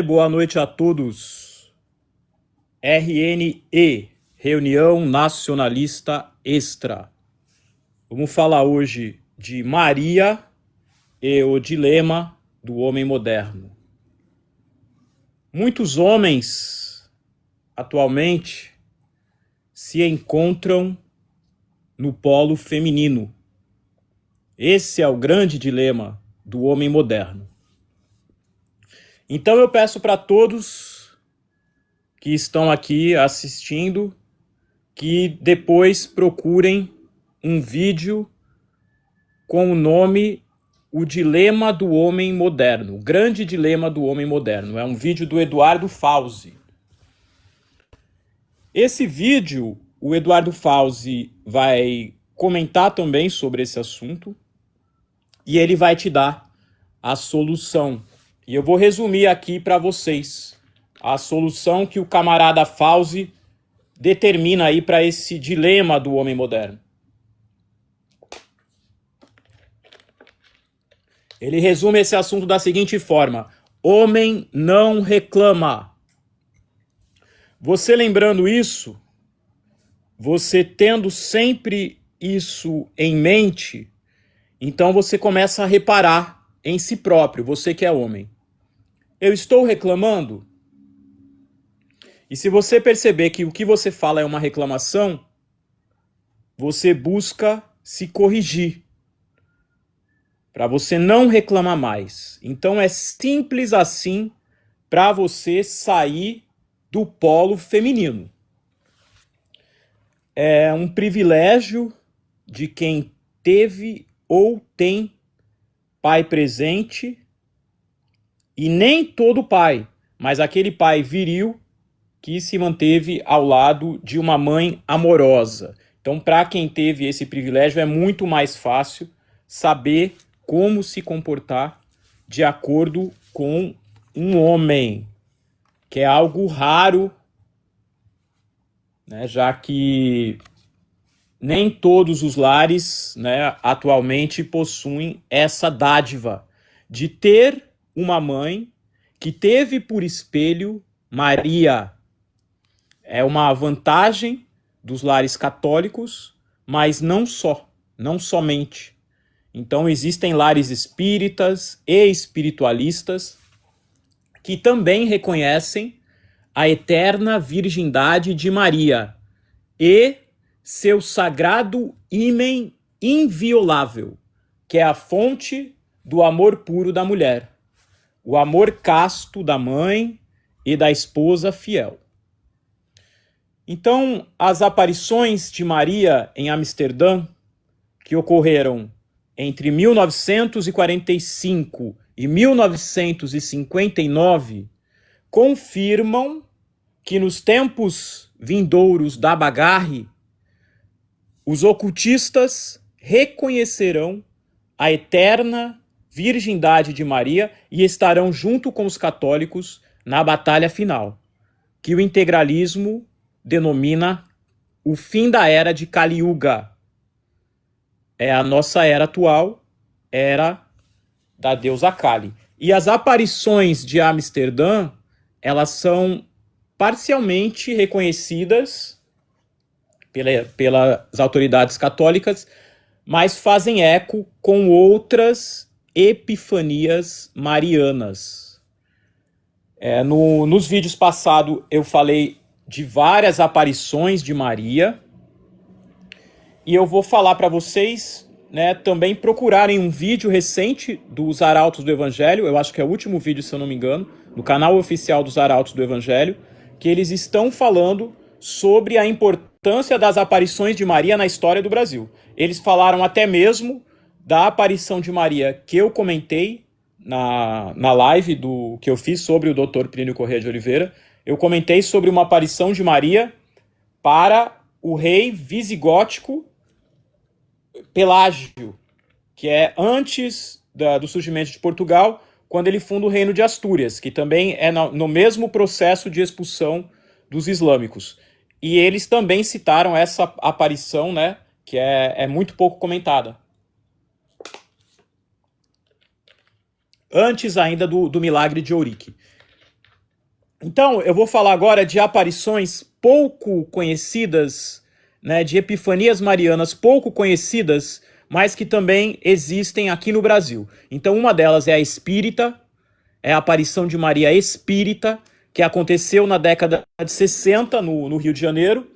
Boa noite a todos. RNE, Reunião Nacionalista Extra. Vamos falar hoje de Maria e o dilema do homem moderno. Muitos homens, atualmente, se encontram no polo feminino. Esse é o grande dilema do homem moderno. Então eu peço para todos que estão aqui assistindo que depois procurem um vídeo com o nome O Dilema do Homem Moderno, o Grande Dilema do Homem Moderno. É um vídeo do Eduardo Fauzi. Esse vídeo, o Eduardo Fauzi vai comentar também sobre esse assunto e ele vai te dar a solução. E eu vou resumir aqui para vocês a solução que o camarada Fauzi determina aí para esse dilema do homem moderno. Ele resume esse assunto da seguinte forma: homem não reclama. Você lembrando isso, você tendo sempre isso em mente, então você começa a reparar em si próprio, você que é homem. Eu estou reclamando? E se você perceber que o que você fala é uma reclamação, você busca se corrigir, para você não reclamar mais. Então é simples assim para você sair do polo feminino. É um privilégio de quem teve ou tem pai presente, e nem todo pai, mas aquele pai viril que se manteve ao lado de uma mãe amorosa. Então, para quem teve esse privilégio, é muito mais fácil saber como se comportar de acordo com um homem, que é algo raro, né, já que nem todos os lares, né, atualmente possuem essa dádiva de ter uma mãe que teve por espelho Maria. É uma vantagem dos lares católicos, mas não somente. Então existem lares espíritas e espiritualistas que também reconhecem a eterna virgindade de Maria e seu sagrado ímen inviolável, que é a fonte do amor puro da mulher, o amor casto da mãe e da esposa fiel. Então, as aparições de Maria em Amsterdã, que ocorreram entre 1945 e 1959, confirmam que nos tempos vindouros da Bagarre, os ocultistas reconhecerão a eterna virgindade de Maria e estarão junto com os católicos na batalha final, que o integralismo denomina o fim da era de Kali Yuga. É a nossa era atual, era da deusa Kali. E as aparições de Amsterdã, elas são parcialmente reconhecidas pelas autoridades católicas, mas fazem eco com outras epifanias marianas. Nos vídeos passados eu falei de várias aparições de Maria, e eu vou falar para vocês, né, também procurarem um vídeo recente dos Arautos do Evangelho, eu acho que é o último vídeo, se eu não me engano, no canal oficial dos Arautos do Evangelho, que eles estão falando sobre a importância das aparições de Maria na história do Brasil. Eles falaram até mesmo da aparição de Maria que eu comentei na live que eu fiz sobre o Dr. Plínio Corrêa de Oliveira. Eu comentei sobre uma aparição de Maria para o rei visigótico Pelágio, que é antes do surgimento de Portugal, quando ele funda o reino de Astúrias, que também é no mesmo processo de expulsão dos islâmicos. E eles também citaram essa aparição, né, que é muito pouco comentada. Antes ainda do milagre de Ourique. Então, eu vou falar agora de aparições pouco conhecidas, né, de epifanias marianas pouco conhecidas, mas que também existem aqui no Brasil. Então, uma delas é a espírita, é a aparição de Maria espírita, que aconteceu na década de 60 no Rio de Janeiro.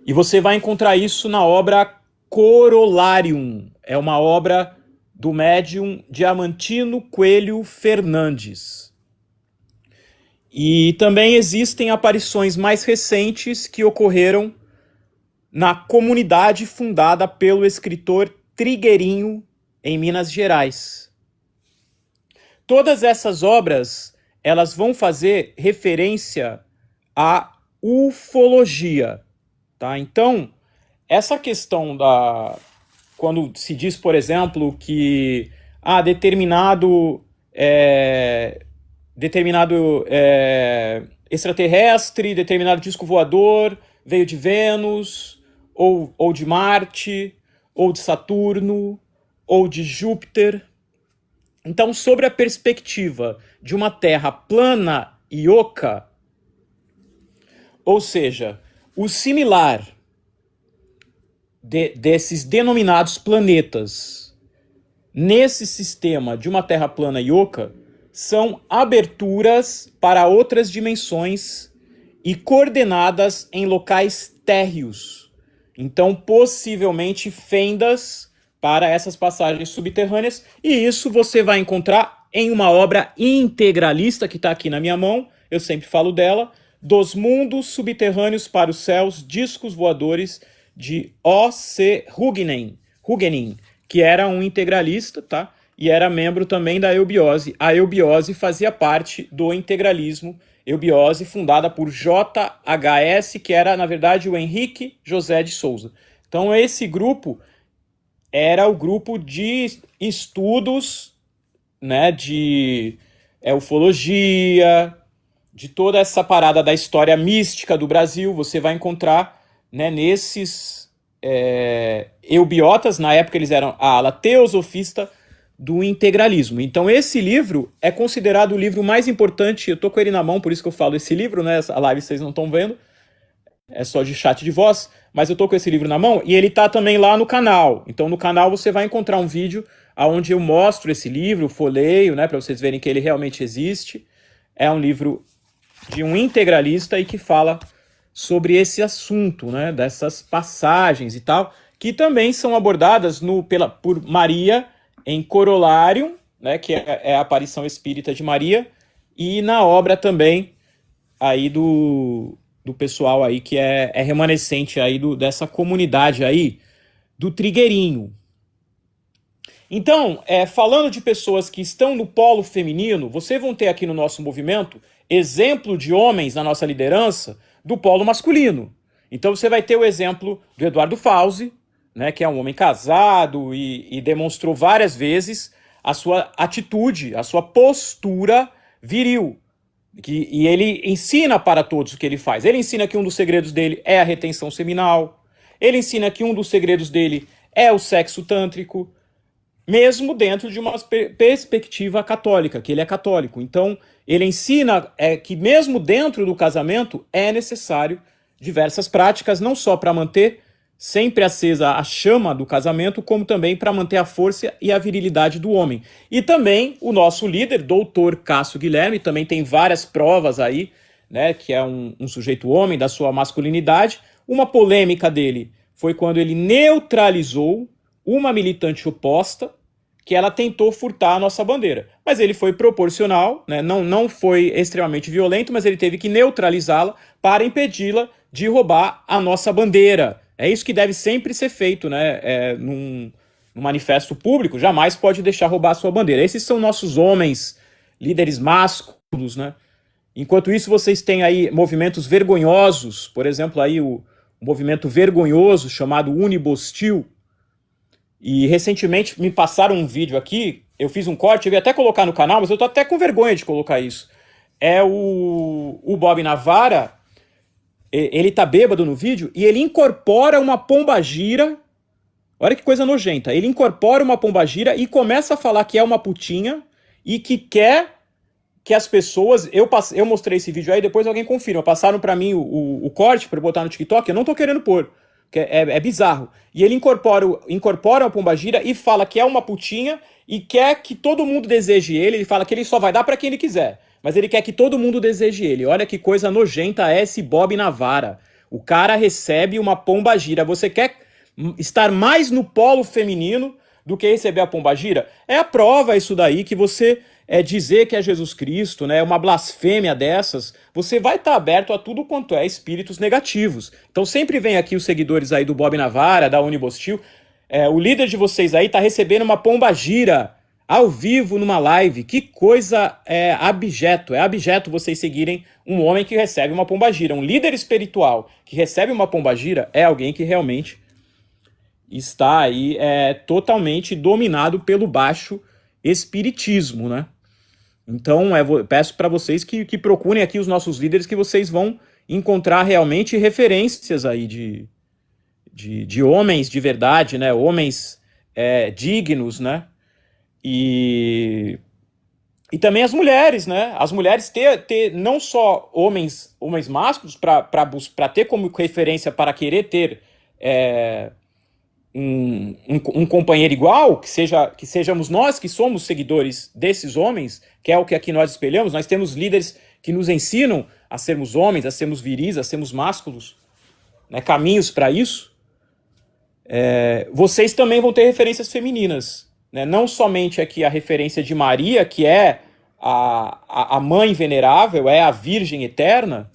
E você vai encontrar isso na obra Corolarium. É uma obra do médium Diamantino Coelho Fernandes. E também existem aparições mais recentes que ocorreram na comunidade fundada pelo escritor Trigueirinho, em Minas Gerais. Todas essas obras, elas vão fazer referência à ufologia, tá? Então, essa questão da... Quando se diz, por exemplo, que determinado extraterrestre, determinado disco voador veio de Vênus, ou de Marte, ou de Saturno, ou de Júpiter. Então, sobre a perspectiva de uma Terra plana e oca, ou seja, o similar desses denominados planetas nesse sistema de uma Terra plana e oca são aberturas para outras dimensões e coordenadas em locais térreos. Então, possivelmente fendas para essas passagens subterrâneas, e isso você vai encontrar em uma obra integralista que está aqui na minha mão, eu sempre falo dela, Dos Mundos Subterrâneos para os Céus, Discos Voadores, de O.C. Hugenin, que era um integralista, tá? E era membro também da eubiose. A eubiose fazia parte do integralismo, eubiose fundada por JHS, que era, na verdade, o Henrique José de Souza. Então, esse grupo era o grupo de estudos, né, de ufologia, de toda essa parada da história mística do Brasil. Você vai encontrar, né, nesses eubiotas, na época eles eram a ala teosofista do integralismo. Então esse livro é considerado o livro mais importante, eu tô com ele na mão, por isso que eu falo esse livro, né, a live vocês não estão vendo, é só de chat de voz, mas eu tô com esse livro na mão e ele tá também lá no canal. Então no canal você vai encontrar um vídeo onde eu mostro esse livro, folheio, né, para vocês verem que ele realmente existe. É um livro de um integralista e que fala sobre esse assunto, né, dessas passagens e tal, que também são abordadas por Maria em Corolarium, né, que é a aparição espírita de Maria, e na obra também aí do pessoal aí que é remanescente aí dessa comunidade aí do Trigueirinho. Então, falando de pessoas que estão no polo feminino, vocês vão ter aqui no nosso movimento exemplo de homens na nossa liderança do polo masculino. Então você vai ter o exemplo do Eduardo Fauzi, né, que é um homem casado e demonstrou várias vezes a sua atitude, a sua postura viril. E ele ensina para todos o que ele faz. Ele ensina que um dos segredos dele é a retenção seminal. Ele ensina que um dos segredos dele é o sexo tântrico, mesmo dentro de uma perspectiva católica, que ele é católico. Então, ele ensina que mesmo dentro do casamento é necessário diversas práticas, não só para manter sempre acesa a chama do casamento, como também para manter a força e a virilidade do homem. E também o nosso líder, doutor Cássio Guilherme, também tem várias provas aí, né, que é um sujeito homem da sua masculinidade. Uma polêmica dele foi quando ele neutralizou uma militante oposta, que ela tentou furtar a nossa bandeira. Mas ele foi proporcional, né? Não foi extremamente violento, mas ele teve que neutralizá-la para impedi-la de roubar a nossa bandeira. É isso que deve sempre ser feito, né? Num manifesto público, jamais pode deixar roubar a sua bandeira. Esses são nossos homens, líderes másculos, né? Enquanto isso, vocês têm aí movimentos vergonhosos, por exemplo, aí o movimento vergonhoso chamado Unibostil. E recentemente me passaram um vídeo aqui, eu fiz um corte, eu ia até colocar no canal, mas eu tô até com vergonha de colocar isso. É o Bob Navarra, ele tá bêbado no vídeo e ele incorpora uma pombagira. Olha que coisa nojenta. Ele incorpora uma pombagira e começa a falar que é uma putinha e que quer que as pessoas... Eu mostrei esse vídeo aí, depois alguém confirma. Passaram pra mim o corte pra eu botar no TikTok, eu não tô querendo pôr. É bizarro. E ele incorpora a pombagira e fala que é uma putinha e quer que todo mundo deseje ele. Ele fala que ele só vai dar pra quem ele quiser. Mas ele quer que todo mundo deseje ele. Olha que coisa nojenta é esse Bob Navara. O cara recebe uma pombagira. Você quer estar mais no polo feminino do que receber a pombagira? É a prova isso daí que você dizer que é Jesus Cristo, né, uma blasfêmia dessas, você vai estar aberto a tudo quanto é espíritos negativos. Então sempre vem aqui os seguidores aí do Bob Navara, da Unibostil, o líder de vocês aí tá recebendo uma pombagira ao vivo numa live. Que coisa abjeto. É abjeto vocês seguirem um homem que recebe uma pombagira. Um líder espiritual que recebe uma pombagira é alguém que realmente está aí totalmente dominado pelo baixo espiritismo, né? Então, peço para vocês que procurem aqui os nossos líderes, que vocês vão encontrar realmente referências aí de homens de verdade, né? Homens dignos, né? E também as mulheres, né? As mulheres ter não só homens másculos para ter como referência para querer ter um companheiro igual, que sejamos nós que somos seguidores desses homens, que é o que aqui nós espelhamos. Nós temos líderes que nos ensinam a sermos homens, a sermos viris, a sermos másculos, né? Caminhos para isso. Vocês também vão ter referências femininas, né? Não somente aqui a referência de Maria, que é a mãe venerável, é a Virgem Eterna,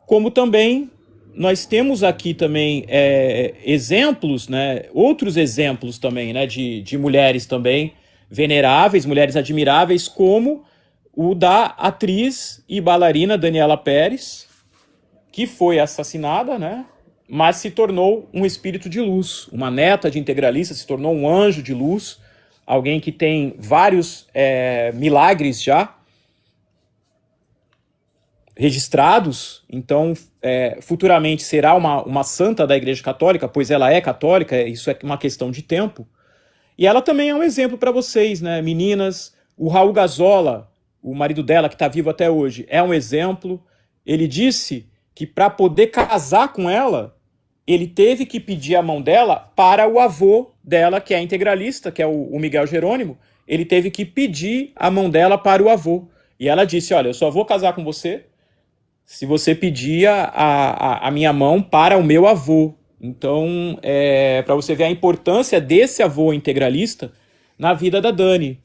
como também nós temos aqui também exemplos, né, outros exemplos também, né, de mulheres também veneráveis, mulheres admiráveis, como o da atriz e bailarina Daniela Pérez, que foi assassinada, né, mas se tornou um espírito de luz, uma neta de integralista, se tornou um anjo de luz, alguém que tem vários milagres já registrados. Então futuramente será uma santa da Igreja Católica, pois ela é católica, isso é uma questão de tempo. E ela também é um exemplo para vocês, né, meninas. O Raul Gazola, o marido dela, que está vivo até hoje, é um exemplo. Ele disse que para poder casar com ela, ele teve que pedir a mão dela para o avô dela, que é integralista, que é o Miguel Jerônimo. Ele teve que pedir a mão dela para o avô. E ela disse: olha, eu só vou casar com você se você pedir a minha mão para o meu avô. Então, para você ver a importância desse avô integralista na vida da Dani.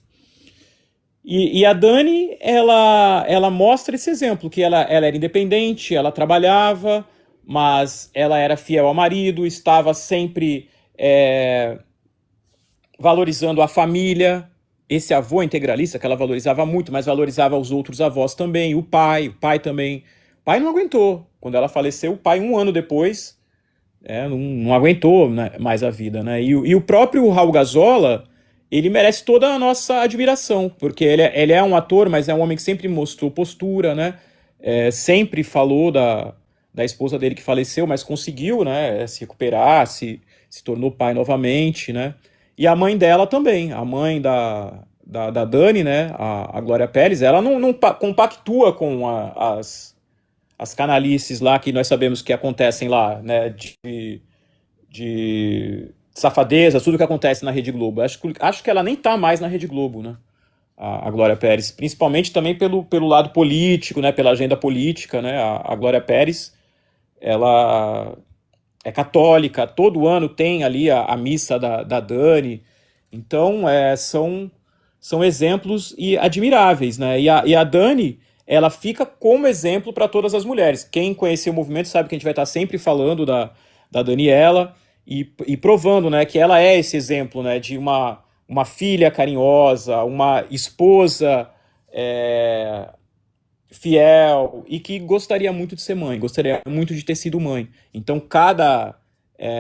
E a Dani, ela mostra esse exemplo, que ela era independente, ela trabalhava, mas ela era fiel ao marido, estava sempre valorizando a família. Esse avô integralista que ela valorizava muito, mas valorizava os outros avós também, o pai também. O pai não aguentou. Quando ela faleceu, o pai, um ano depois, não aguentou, né, mais a vida, né? E o próprio Raul Gazola, ele merece toda a nossa admiração, porque ele é um ator, mas é um homem que sempre mostrou postura, né? Sempre falou da esposa dele que faleceu, mas conseguiu, né, se recuperar, se tornou pai novamente, né? E a mãe dela também, a mãe da Dani, né, a Glória Pérez, ela não compactua com as canalices lá que nós sabemos que acontecem lá, né, de safadeza, tudo que acontece na Rede Globo. Acho que ela nem tá mais na Rede Globo, né, a Glória Pérez, principalmente também pelo lado político, né, pela agenda política, né. A Glória Pérez, ela é católica, todo ano tem ali a missa da Dani. Então são exemplos admiráveis, né? E a Dani, ela fica como exemplo para todas as mulheres. Quem conheceu o movimento sabe que a gente vai estar sempre falando da Daniela e provando, né, que ela é esse exemplo, né, de uma filha carinhosa, uma esposa fiel e que gostaria muito de ser mãe, gostaria muito de ter sido mãe. Então cada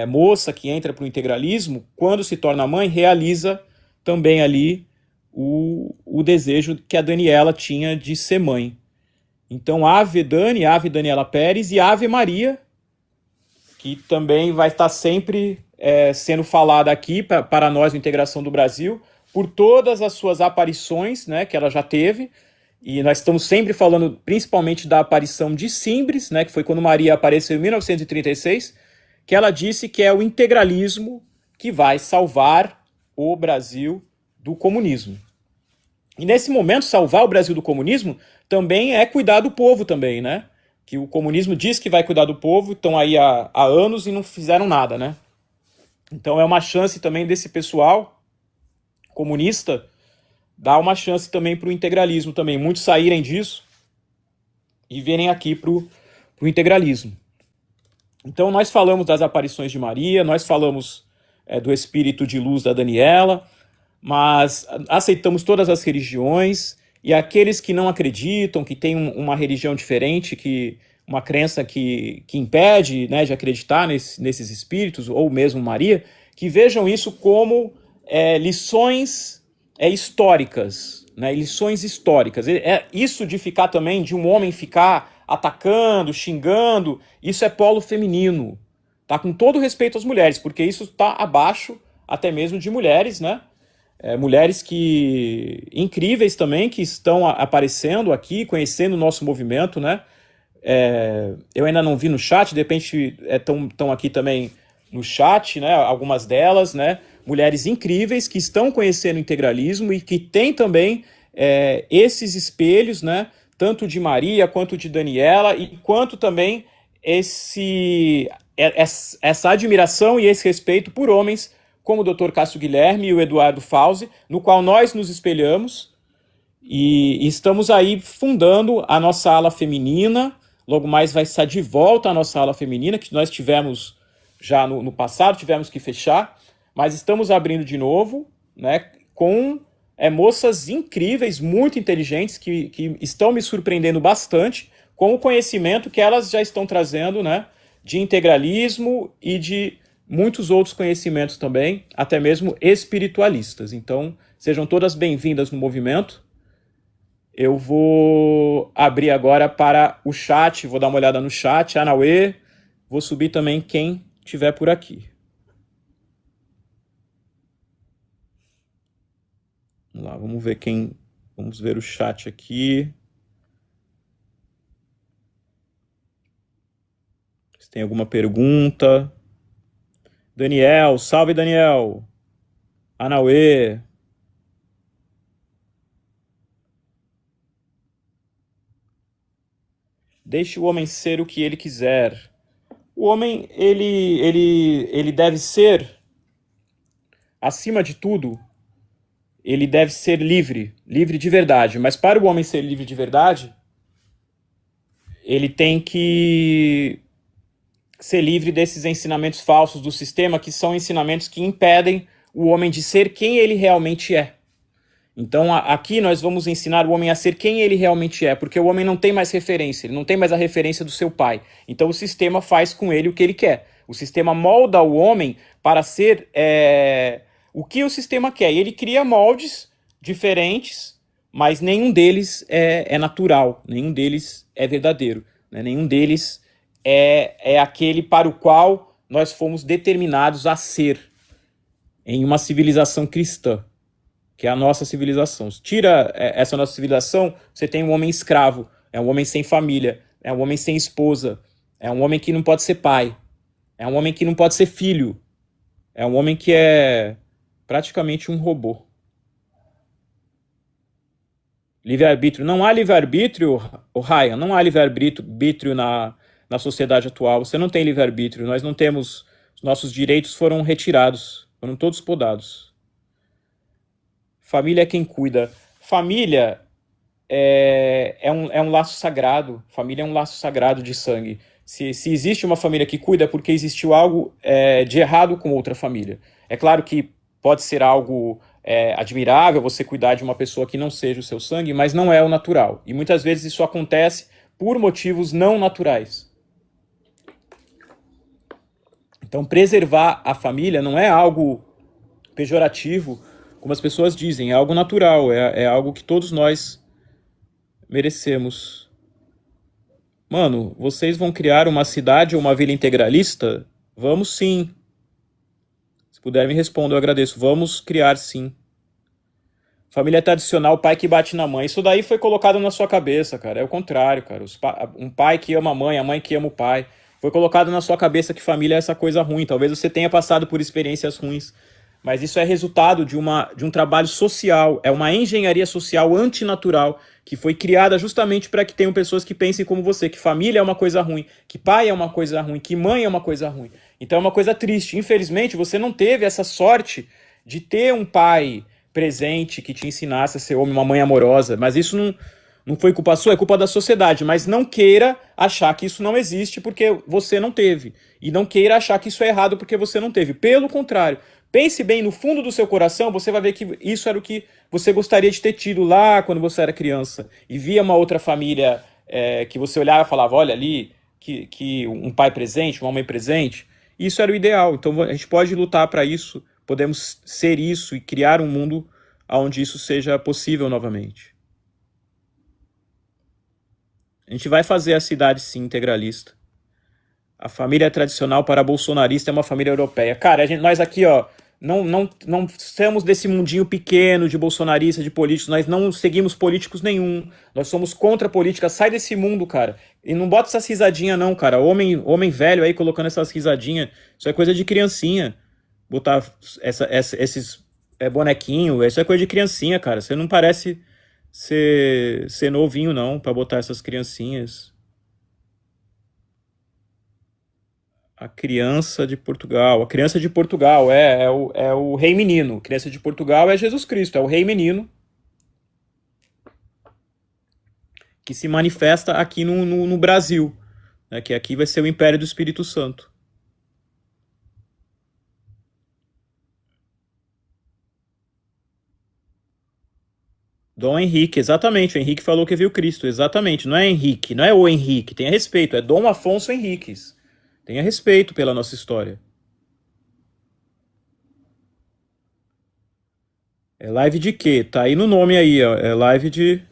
moça que entra para o integralismo, quando se torna mãe, realiza também ali o desejo que a Daniela tinha de ser mãe. Então Ave Dani, Ave Daniela Pérez e Ave Maria, que também vai estar sempre sendo falada aqui para nós, a Integração do Brasil, por todas as suas aparições, né, que ela já teve, e nós estamos sempre falando principalmente da aparição de Simbres, né, que foi quando Maria apareceu em 1936, que ela disse que é o integralismo que vai salvar o Brasil do comunismo. E nesse momento, salvar o Brasil do comunismo também é cuidar do povo também, né? Que o comunismo diz que vai cuidar do povo, estão aí há anos e não fizeram nada, né? Então é uma chance também desse pessoal comunista dar uma chance também para o integralismo também. Muitos saírem disso e virem aqui para o integralismo. Então nós falamos das aparições de Maria, nós falamos do espírito de luz da Daniela, mas aceitamos todas as religiões, e aqueles que não acreditam, que têm uma religião diferente, uma crença que impede, né, de acreditar nesses espíritos, ou mesmo Maria, que vejam isso como lições históricas, né, lições históricas. Isso de ficar também, de um homem ficar atacando, xingando, isso é polo feminino, tá? Com todo respeito às mulheres, porque isso está abaixo até mesmo de mulheres, né? Mulheres incríveis também, que estão aparecendo aqui, conhecendo o nosso movimento, né? Eu ainda não vi no chat, de repente estão aqui também no chat, né? Algumas delas, né? Mulheres incríveis que estão conhecendo o integralismo e que têm também esses espelhos, né? Tanto de Maria quanto de Daniela, e quanto também essa admiração e esse respeito por homens como o Dr. Cássio Guilherme e o Eduardo Fauzi, no qual nós nos espelhamos, e estamos aí fundando a nossa ala feminina. Logo mais vai estar de volta a nossa ala feminina, que nós tivemos já no passado, tivemos que fechar, mas estamos abrindo de novo, né, com moças incríveis, muito inteligentes, que estão me surpreendendo bastante com o conhecimento que elas já estão trazendo, né, de integralismo e de muitos outros conhecimentos também, até mesmo espiritualistas. Então, sejam todas bem-vindas no movimento. Eu vou abrir agora para o chat, vou dar uma olhada no chat, Anauê, vou subir também quem estiver por aqui. Vamos lá, vamos ver o chat aqui. Se tem alguma pergunta. Daniel, salve Daniel. Anauê. Deixe o homem ser o que ele quiser. O homem, ele deve ser, acima de tudo, ele deve ser livre, livre de verdade. Mas para o homem ser livre de verdade, ele tem que ser livre desses ensinamentos falsos do sistema, que são ensinamentos que impedem o homem de ser quem ele realmente é. Então aqui nós vamos ensinar o homem a ser quem ele realmente é, porque o homem não tem mais referência, ele não tem mais a referência do seu pai. Então o sistema faz com ele o que ele quer. O sistema molda o homem para ser o que o sistema quer. E ele cria moldes diferentes, mas nenhum deles é natural, nenhum deles é verdadeiro, né? Nenhum deles é aquele para o qual nós fomos determinados a ser em uma civilização cristã, que é a nossa civilização. Tira essa nossa civilização, você tem um homem escravo, é um homem sem família, é um homem sem esposa, é um homem que não pode ser pai, é um homem que não pode ser filho, é um homem que é praticamente um robô. Livre-arbítrio. Não há livre-arbítrio, Ryan, não há livre-arbítrio na sociedade atual. Você não tem livre-arbítrio, nós não temos, os nossos direitos foram retirados, foram todos podados. Família é quem cuida. Família é um laço sagrado. Família é um laço sagrado de sangue. Se existe uma família que cuida, é porque existiu algo de errado com outra família. É claro que pode ser algo admirável você cuidar de uma pessoa que não seja o seu sangue, mas não é o natural. E muitas vezes isso acontece por motivos não naturais. Então, preservar a família não é algo pejorativo, como as pessoas dizem, é algo natural, é algo que todos nós merecemos. Mano, vocês vão criar uma cidade ou uma vila integralista? Vamos sim. Se puder me responder, eu agradeço. Vamos criar sim. Família tradicional, o pai que bate na mãe. Isso daí foi colocado na sua cabeça, cara. É o contrário, cara. Um pai que ama a mãe que ama o pai. Foi colocado na sua cabeça que família é essa coisa ruim. Talvez você tenha passado por experiências ruins. Mas isso é resultado de um trabalho social. É uma engenharia social antinatural que foi criada justamente para que tenham pessoas que pensem como você, que família é uma coisa ruim, que pai é uma coisa ruim, que mãe é uma coisa ruim. Então é uma coisa triste. Infelizmente, você não teve essa sorte de ter um pai presente que te ensinasse a ser homem, uma mãe amorosa, mas isso não foi culpa sua, é culpa da sociedade. Mas não queira achar que isso não existe porque você não teve. E não queira achar que isso é errado porque você não teve. Pelo contrário, pense bem no fundo do seu coração, você vai ver que isso era o que você gostaria de ter tido lá quando você era criança. E via uma outra família que você olhava e falava, olha ali, que um pai presente, uma mãe presente. Isso era o ideal. Então a gente pode lutar para isso, podemos ser isso e criar um mundo onde isso seja possível novamente. A gente vai fazer a cidade, sim, integralista. A família tradicional para bolsonarista é uma família europeia. Cara, nós aqui, ó, não somos desse mundinho pequeno de bolsonarista, de políticos, nós não seguimos políticos nenhum. Nós somos contra a política. Sai desse mundo, cara. E não bota essas risadinhas, não, cara. Homem velho aí colocando essas risadinhas. Isso é coisa de criancinha. Botar esses bonequinhos, isso é coisa de criancinha, cara. Você não parece ser novinho, não, pra botar essas criancinhas. A criança de Portugal. A criança de Portugal é o rei menino. A criança de Portugal é Jesus Cristo, é o rei menino que se manifesta aqui no Brasil, né, que aqui vai ser o Império do Espírito Santo. Dom Henrique, exatamente. O Henrique falou que viu Cristo, exatamente. Não é Henrique, não é o Henrique. Tenha respeito, é Dom Afonso Henriques. Tenha respeito pela nossa história. É live de quê? Tá aí no nome aí, ó. É live de...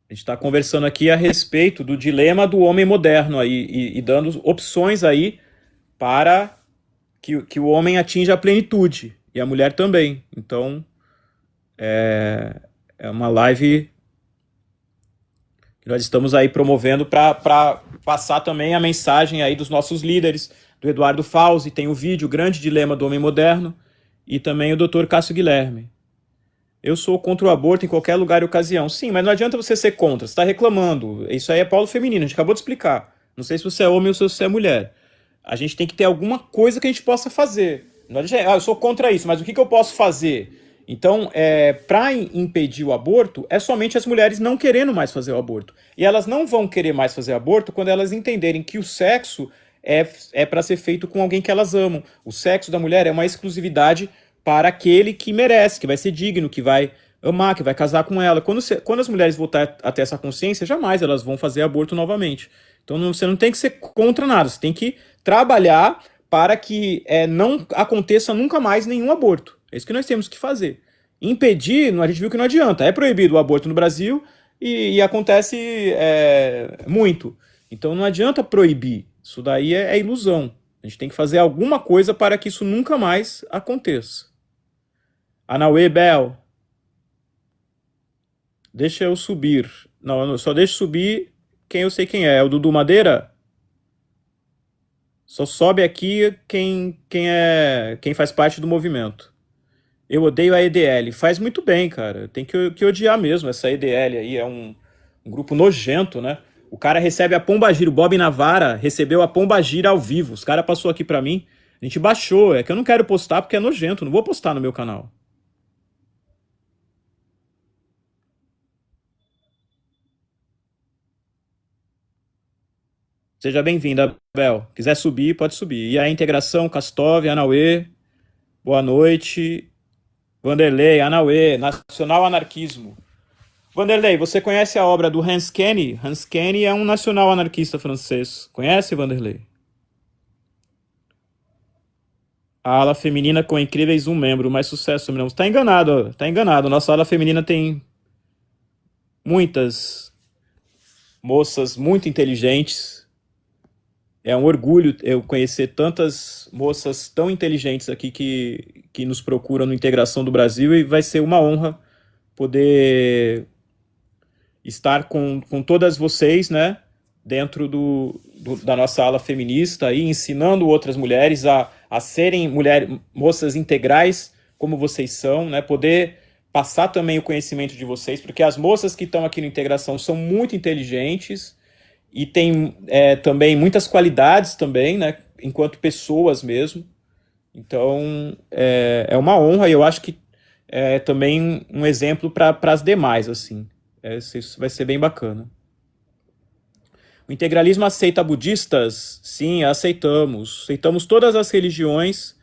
A gente está conversando aqui a respeito do dilema do homem moderno aí e dando opções aí para que o homem atinja a plenitude e a mulher também. Então, é uma live que nós estamos aí promovendo para passar também a mensagem aí dos nossos líderes, do Eduardo Fauzi, tem o vídeo o Grande Dilema do Homem Moderno, e também o Dr. Cássio Guilherme. Eu sou contra o aborto em qualquer lugar e ocasião. Sim, mas não adianta você ser contra, você está reclamando. Isso aí é polo feminino, a gente acabou de explicar. Não sei se você é homem ou se você é mulher. A gente tem que ter alguma coisa que a gente possa fazer. Não adianta, eu sou contra isso, mas o que eu posso fazer? Então, para impedir o aborto, é somente as mulheres não querendo mais fazer o aborto. E elas não vão querer mais fazer aborto quando elas entenderem que o sexo é para ser feito com alguém que elas amam. O sexo da mulher é uma exclusividade para aquele que merece, que vai ser digno, que vai amar, que vai casar com ela. Quando as mulheres voltarem a ter essa consciência, jamais elas vão fazer aborto novamente. Então você não tem que ser contra nada, você tem que trabalhar para que não aconteça nunca mais nenhum aborto. É isso que nós temos que fazer. Impedir, a gente viu que não adianta. É proibido o aborto no Brasil e acontece muito. Então não adianta proibir. Isso daí é ilusão. A gente tem que fazer alguma coisa para que isso nunca mais aconteça. Anauê Bel. Deixa eu subir. Não, só deixa subir quem eu sei quem é. É o Dudu Madeira? Só sobe aqui quem faz parte do movimento. Eu odeio a EDL. Faz muito bem, cara. Tem que odiar mesmo essa EDL aí. É um grupo nojento, né? O cara recebe a Pombagira. O Bob Navara recebeu a Pombagira ao vivo. Os caras passou aqui pra mim. A gente baixou. É que eu não quero postar porque é nojento. Não vou postar no meu canal. Seja bem-vinda, Abel. Quiser subir, pode subir. E a integração, Castov, Anauê, boa noite. Vanderlei, Anauê, Nacional Anarquismo. Vanderlei, você conhece a obra do Hans Kenny? Hans Kenny é um nacional anarquista francês. Conhece, Vanderlei? A ala feminina com incríveis um membro, mais sucesso, não. Tá enganado, tá enganado. Nossa ala feminina tem muitas moças muito inteligentes, É um orgulho eu conhecer tantas moças tão inteligentes aqui que nos procuram no Integração do Brasil, e vai ser uma honra poder estar com todas vocês, né, dentro da nossa ala feminista, aí, ensinando outras mulheres a serem moças integrais, como vocês são, né, poder passar também o conhecimento de vocês, porque as moças que estão aqui no Integração são muito inteligentes e têm também muitas qualidades também, né, enquanto pessoas mesmo. Então, é uma honra, e eu acho que é também um exemplo para as demais, assim. Isso vai ser bem bacana. O integralismo aceita budistas? Sim, aceitamos. Aceitamos todas as religiões,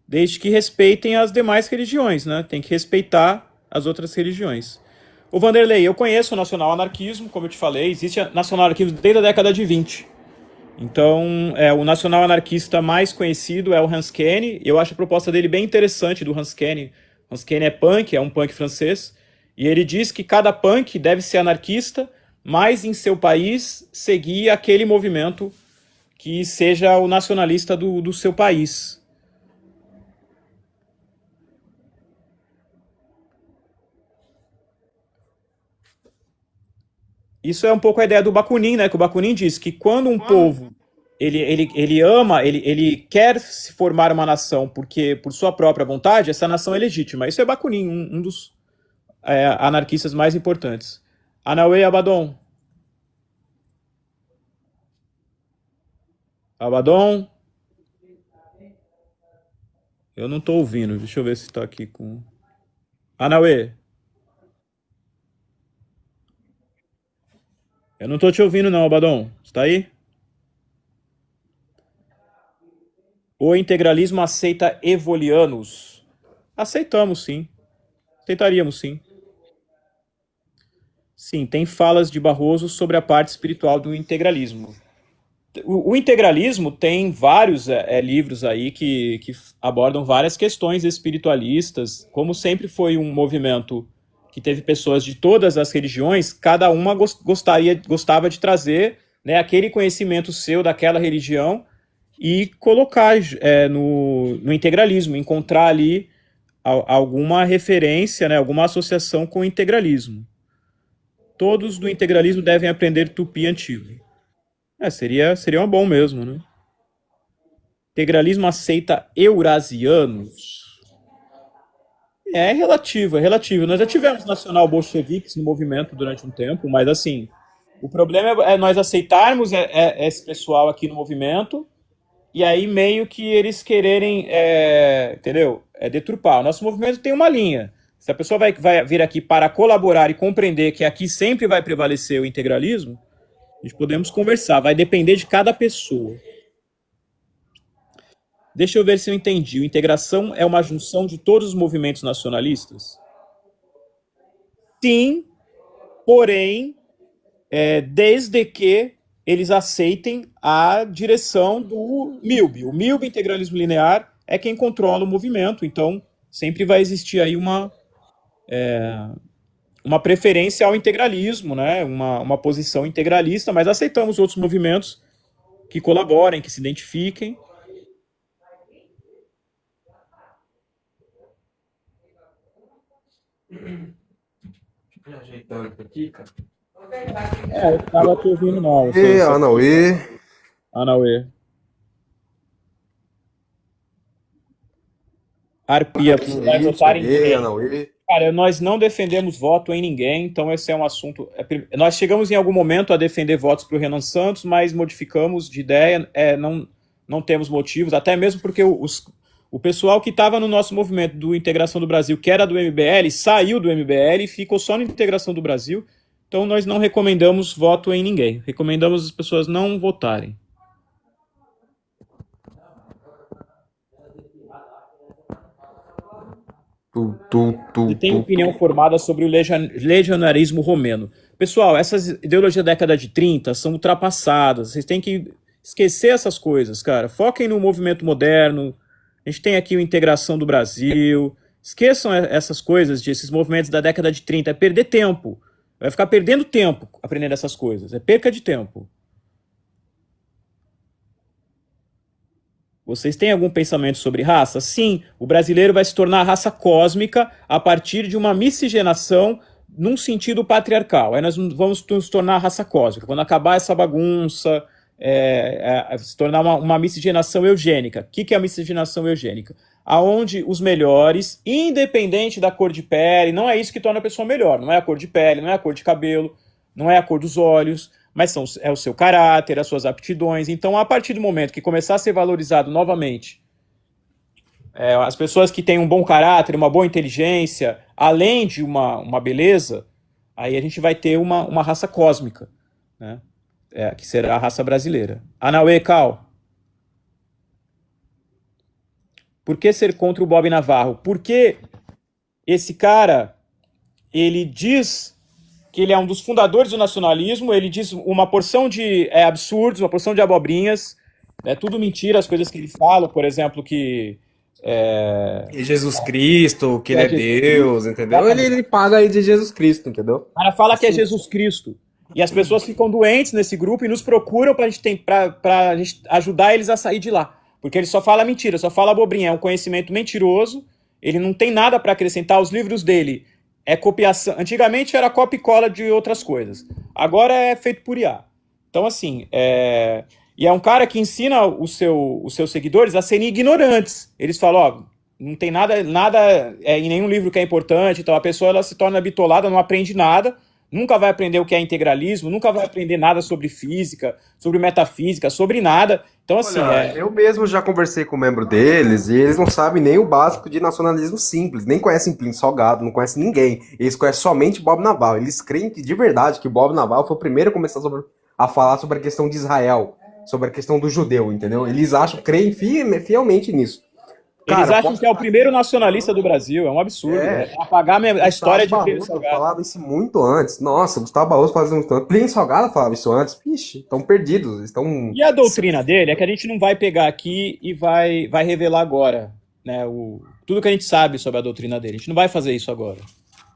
desde que respeitem as demais religiões, né? Tem que respeitar as outras religiões. O Vanderlei, eu conheço o nacional-anarquismo, como eu te falei, existe nacional-anarquismo desde a década de 20. Então, o nacional-anarquista mais conhecido é o Hans Kelly. Eu acho a proposta dele bem interessante, do Hans Kelly. Hans Kelly é punk, é um punk francês, e ele diz que cada punk deve ser anarquista, mas em seu país seguir aquele movimento que seja o nacionalista do seu país. Isso é um pouco a ideia do Bakunin, né? Que o Bakunin diz que quando um povo ele ama, ele quer se formar uma nação porque por sua própria vontade, essa nação é legítima. Isso é Bakunin, um dos anarquistas mais importantes. Anaue Abaddon. Abaddon, eu não tô ouvindo. Deixa eu ver se tá aqui com. Anaue, eu não tô te ouvindo não, Abaddon. Você tá aí? O integralismo aceita evolianos? Aceitamos, sim. Aceitaríamos, sim. Sim, tem falas de Barroso sobre a parte espiritual do integralismo. O integralismo tem vários livros aí que abordam várias questões espiritualistas. Como sempre foi um movimento que teve pessoas de todas as religiões, cada uma gostava de trazer, né, aquele conhecimento seu daquela religião e colocar no integralismo, encontrar ali alguma referência, né, alguma associação com o integralismo. Todos do integralismo devem aprender tupi antigo. Seria um bom mesmo, né? Integralismo aceita eurasianos? É relativo, é relativo. Nós já tivemos nacional bolcheviques no movimento durante um tempo, mas assim, o problema é nós aceitarmos esse pessoal aqui no movimento e aí meio que eles quererem, entendeu? Deturpar. O nosso movimento tem uma linha. Se a pessoa vai vir aqui para colaborar e compreender que aqui sempre vai prevalecer o integralismo, a gente podemos conversar. Vai depender de cada pessoa. Deixa eu ver se eu entendi. O integração é uma junção de todos os movimentos nacionalistas? Sim, porém, desde que eles aceitem a direção do MILB. O MILB, Integralismo Linear, é quem controla o movimento, então sempre vai existir aí uma preferência ao integralismo, né? Uma posição integralista, mas aceitamos outros movimentos que colaborem, que se identifiquem. Ajeitando aqui, cara. Eu tava te ouvindo não. E Anauê. Anauê. Arpia, você vai votar em quem? Anauê. Cara, nós não defendemos voto em ninguém, então esse é um assunto. Nós chegamos em algum momento a defender votos para o Renan Santos, mas modificamos de ideia, não temos motivos, até mesmo porque o pessoal que estava no nosso movimento do Integração do Brasil, que era do MBL, saiu do MBL e ficou só na Integração do Brasil, então nós não recomendamos voto em ninguém, recomendamos as pessoas não votarem. E tem opinião formada sobre o legionarismo romeno. Pessoal, essas ideologias da década de 30 são ultrapassadas. Vocês têm que esquecer essas coisas, cara. Foquem no movimento moderno. A gente tem aqui a integração do Brasil. Esqueçam essas coisas, esses movimentos da década de 30. É perder tempo. Vai ficar perdendo tempo aprendendo essas coisas. É perca de tempo. Vocês têm algum pensamento sobre raça? Sim, o brasileiro vai se tornar raça cósmica a partir de uma miscigenação num sentido patriarcal. Aí nós vamos nos tornar raça cósmica. Quando acabar essa bagunça, se tornar uma miscigenação eugênica. O que é a miscigenação eugênica? Aonde os melhores, independente da cor de pele, não é isso que torna a pessoa melhor. Não é a cor de pele, não é a cor de cabelo, não é a cor dos olhos, mas é o seu caráter, as suas aptidões. Então, a partir do momento que começar a ser valorizado novamente, as pessoas que têm um bom caráter, uma boa inteligência, além de uma beleza, aí a gente vai ter uma raça cósmica, né? Que será a raça brasileira. Anauê, Cal. Por que ser contra o Bob Navarro? Porque esse cara, ele diz que ele é um dos fundadores do nacionalismo, ele diz uma porção de absurdos, uma porção de abobrinhas, é tudo mentira, as coisas que ele fala, por exemplo, que... Jesus Cristo, que ele é Jesus Deus, entendeu? Ele paga aí de Jesus Cristo, entendeu? O cara fala que é Jesus Cristo. E as pessoas ficam doentes nesse grupo e nos procuram pra gente ajudar eles a sair de lá. Porque ele só fala mentira, só fala abobrinha, é um conhecimento mentiroso, ele não tem nada para acrescentar, os livros dele é copiação. Antigamente era copia e cola de outras coisas. Agora é feito por IA. Então, assim, e é um cara que ensina os seus seguidores a serem ignorantes. Eles falam, ó, não tem nada em nenhum livro que é importante, então a pessoa ela se torna bitolada, não aprende nada, nunca vai aprender o que é integralismo, nunca vai aprender nada sobre física, sobre metafísica, sobre nada. Então, assim... Olha, eu mesmo já conversei com um membro deles e eles não sabem nem o básico de nacionalismo simples, nem conhecem Plínio Salgado, não conhecem ninguém. Eles conhecem somente Bob Navarro. Eles creem que, de verdade, que Bob Navarro foi o primeiro a começar a falar sobre a questão de Israel, sobre a questão do judeu, entendeu? Eles creem fielmente nisso. Eles acham que é o primeiro nacionalista do Brasil, é um absurdo. Apagar a história de Plínio Salgado. Falava isso muito antes. Nossa, Gustavo Barroso fazia muito antes. Plínio Salgado falava isso antes. Vixe, estão perdidos. E a doutrina dele é que a gente não vai pegar aqui e vai revelar agora, né? Tudo que a gente sabe sobre a doutrina dele. A gente não vai fazer isso agora.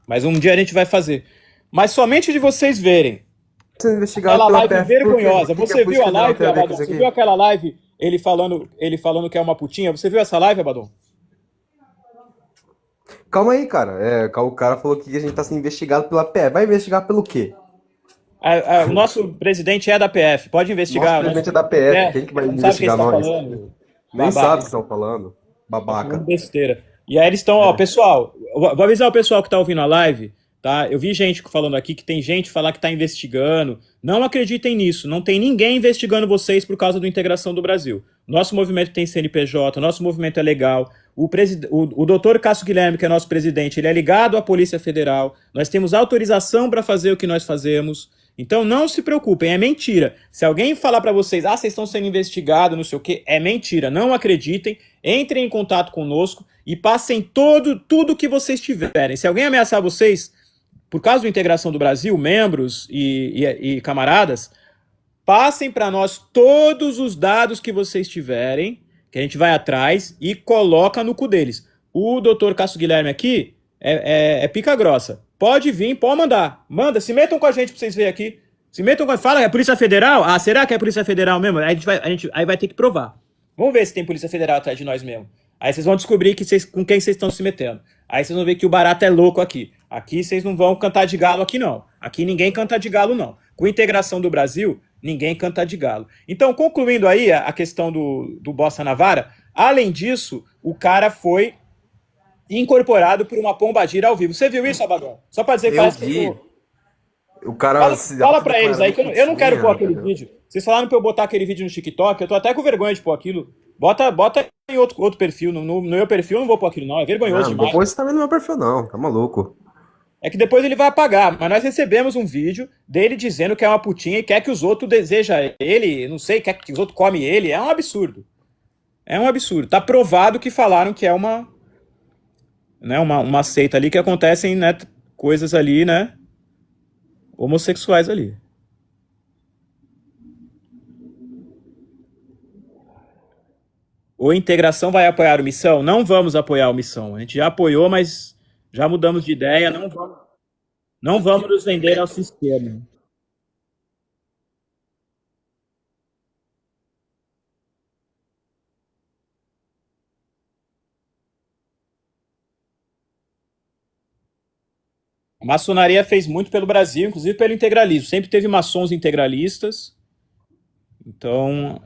Mas um dia a gente vai fazer. Mas somente de vocês verem. Aquela live vergonhosa. Você viu a live, Abadon? Você viu aquela live, ele falando que é uma putinha? Você viu essa live, Abadon? Calma aí, cara. O cara falou que a gente tá sendo investigado pela PF. Vai investigar pelo quê? O nosso presidente é da PF. Pode investigar. Nosso presidente é da PF. Quem que vai investigar nós? Nem sabe o que estão falando. Babaca. Besteira. E aí eles estão, pessoal, vou avisar o pessoal que tá ouvindo a live, tá? Eu vi gente falando aqui que tem gente falar que tá investigando. Não acreditem nisso. Não tem ninguém investigando vocês por causa do Integração do Brasil. Nosso movimento tem CNPJ, nosso movimento é legal. O doutor Cássio Guilherme, que é nosso presidente, ele é ligado à Polícia Federal. Nós temos autorização para fazer o que nós fazemos. Então não se preocupem, é mentira. Se alguém falar para vocês, vocês estão sendo investigados, não sei o quê, é mentira. Não acreditem, entrem em contato conosco e passem tudo que vocês tiverem. Se alguém ameaçar vocês, por causa da Integração do Brasil, membros e camaradas, passem para nós todos os dados que vocês tiverem, que a gente vai atrás e coloca no cu deles. O doutor Cássio Guilherme aqui é pica grossa. Pode vir, pode mandar. Manda, se metam com a gente pra vocês verem aqui. Se metam com a gente. Fala, é Polícia Federal? Ah, será que é Polícia Federal mesmo? Aí aí vai ter que provar. Vamos ver se tem Polícia Federal atrás de nós mesmo. Aí vocês vão descobrir com quem vocês estão se metendo. Aí vocês vão ver que o barato é louco aqui. Aqui vocês não vão cantar de galo aqui, não. Aqui ninguém canta de galo, não. Com a Integração do Brasil, ninguém canta de galo. Então, concluindo aí a questão do Bossa Navara, além disso, o cara foi incorporado por uma pombagira ao vivo. Você viu isso, Abadon? Só pra dizer que parece que o cara fala pra eles aí que eu não quero pôr aquele vídeo. Vocês falaram pra eu botar aquele vídeo no TikTok, eu tô até com vergonha de pôr aquilo. Bota em outro perfil. No meu perfil eu não vou pôr aquilo, não. É vergonhoso demais. Não vou pôr isso também no meu perfil, não. Tá maluco. É que depois ele vai apagar. Mas nós recebemos um vídeo dele dizendo que é uma putinha e quer que os outros desejam ele, não sei, quer que os outros comem ele. É um absurdo. É um absurdo. Tá provado que falaram que é uma seita ali, que acontecem, né, coisas ali, né, homossexuais ali. Ou Integração vai apoiar o Missão? Não vamos apoiar o Missão. A gente já apoiou, mas já mudamos de ideia. Não vamos nos vender ao sistema. Maçonaria fez muito pelo Brasil, inclusive pelo integralismo. Sempre teve maçons integralistas. Então,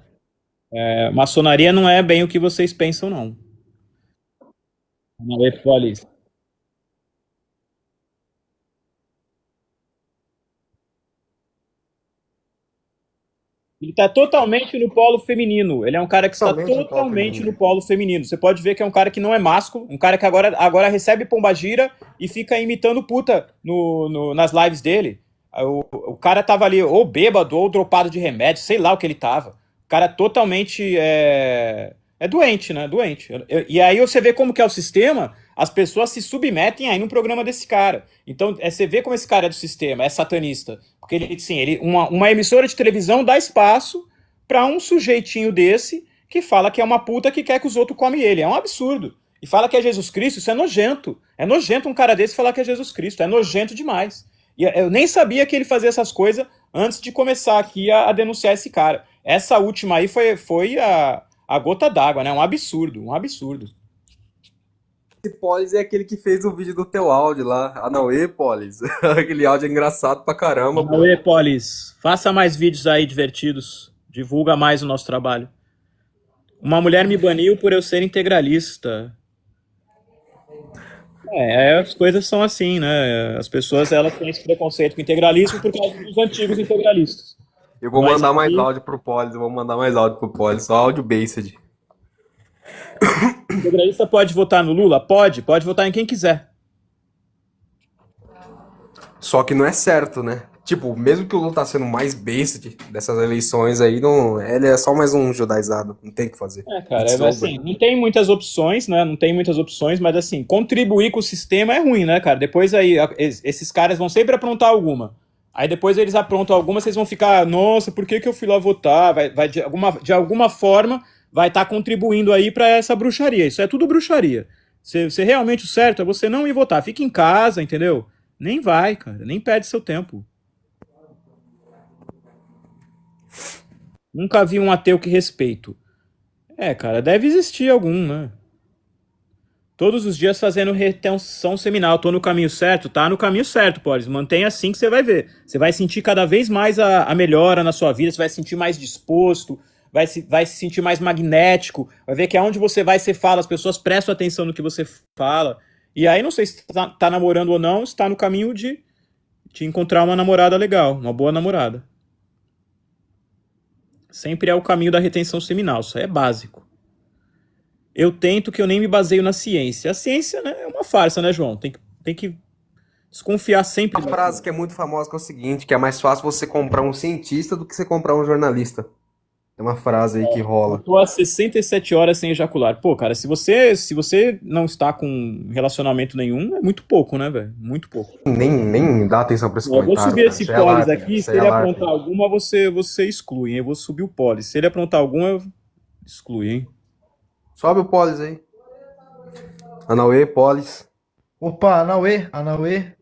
maçonaria não é bem o que vocês pensam, não. Não é, Polis. Ele está totalmente no polo feminino. Ele é um cara que está Totalmente no polo totalmente no feminino. polo feminino. Você pode ver que é um cara que não é másculo, um cara que agora recebe pombagira e fica imitando puta nas lives dele. O cara tava ali ou bêbado ou dropado de remédio, sei lá o que ele tava. O cara totalmente é doente, né? Doente. E aí você vê como que é o sistema, as pessoas se submetem aí num programa desse cara. Então, você vê como esse cara é do sistema, é satanista. Porque ele, sim, uma emissora de televisão dá espaço para um sujeitinho desse que fala que é uma puta que quer que os outros comem ele. É um absurdo. E fala que é Jesus Cristo, isso é nojento. É nojento um cara desse falar que é Jesus Cristo. É nojento demais. E eu nem sabia que ele fazia essas coisas antes de começar aqui a denunciar esse cara. Essa última aí foi a gota d'água, né? Um absurdo, um absurdo. Esse Polis é aquele que fez o vídeo do teu áudio lá. Anauê, Polis. Aquele áudio é engraçado pra caramba, pô. Aê, Polis, faça mais vídeos aí divertidos. Divulga mais o nosso trabalho. Uma mulher me baniu por eu ser integralista. As coisas são assim, né? As pessoas elas têm esse preconceito com integralismo por causa dos antigos integralistas. Eu vou Mas mandar mais aqui, áudio pro Polis, eu vou mandar mais áudio pro Polis, só áudio based. integralista pode votar no Lula? Pode votar em quem quiser. Só que não é certo, né? Tipo, mesmo que o Lula tá sendo mais based dessas eleições aí, não, ele é só mais um judaizado, não tem o que fazer. Cara, It's over. assim, não tem muitas opções, né? Não tem muitas opções, mas assim, contribuir com o sistema é ruim, né, cara? Depois aí, esses caras vão sempre aprontar alguma. Aí depois eles aprontam alguma, vocês vão ficar, nossa, por que que eu fui lá votar? Vai de alguma forma, vai estar contribuindo aí pra essa bruxaria. Isso é tudo bruxaria. Você realmente o certo é você não ir votar. Fica em casa, entendeu? Nem vai, cara. Nem perde seu tempo. Nunca vi um ateu que respeito. Cara, deve existir algum, né? Todos os dias fazendo retenção seminal. Tô no caminho certo? Tá no caminho certo, Polis. Mantenha assim que você vai ver. Você vai sentir cada vez mais a melhora na sua vida, você vai se sentir mais disposto, vai se sentir mais magnético, vai ver que aonde você vai, você fala, as pessoas prestam atenção no que você fala. E aí, não sei se tá namorando ou não, está no caminho de encontrar uma namorada legal, uma boa namorada. Sempre é o caminho da retenção seminal, isso aí é básico. Eu tento que eu nem me baseio na ciência. A ciência, né, é uma farsa, né, João? Tem que desconfiar sempre. Uma frase que é muito famosa que é o seguinte, que é mais fácil você comprar um cientista do que você comprar um jornalista. É uma frase aí que Eu rola. tô há 67 horas sem ejacular. Pô, cara, se você não está com relacionamento nenhum, é muito pouco, né, velho? Muito pouco. Nem dá atenção pra esse Eu vou comentário, subir cara. esse Isso é Polis alarme, cara. aqui, Isso se é ele alarme. aprontar alguma, você exclui, hein? Eu vou subir o Polis. Se ele aprontar alguma, eu exclui, hein? Sobe o Polis aí. Anauê, Polis. Opa, Anauê, Anauê,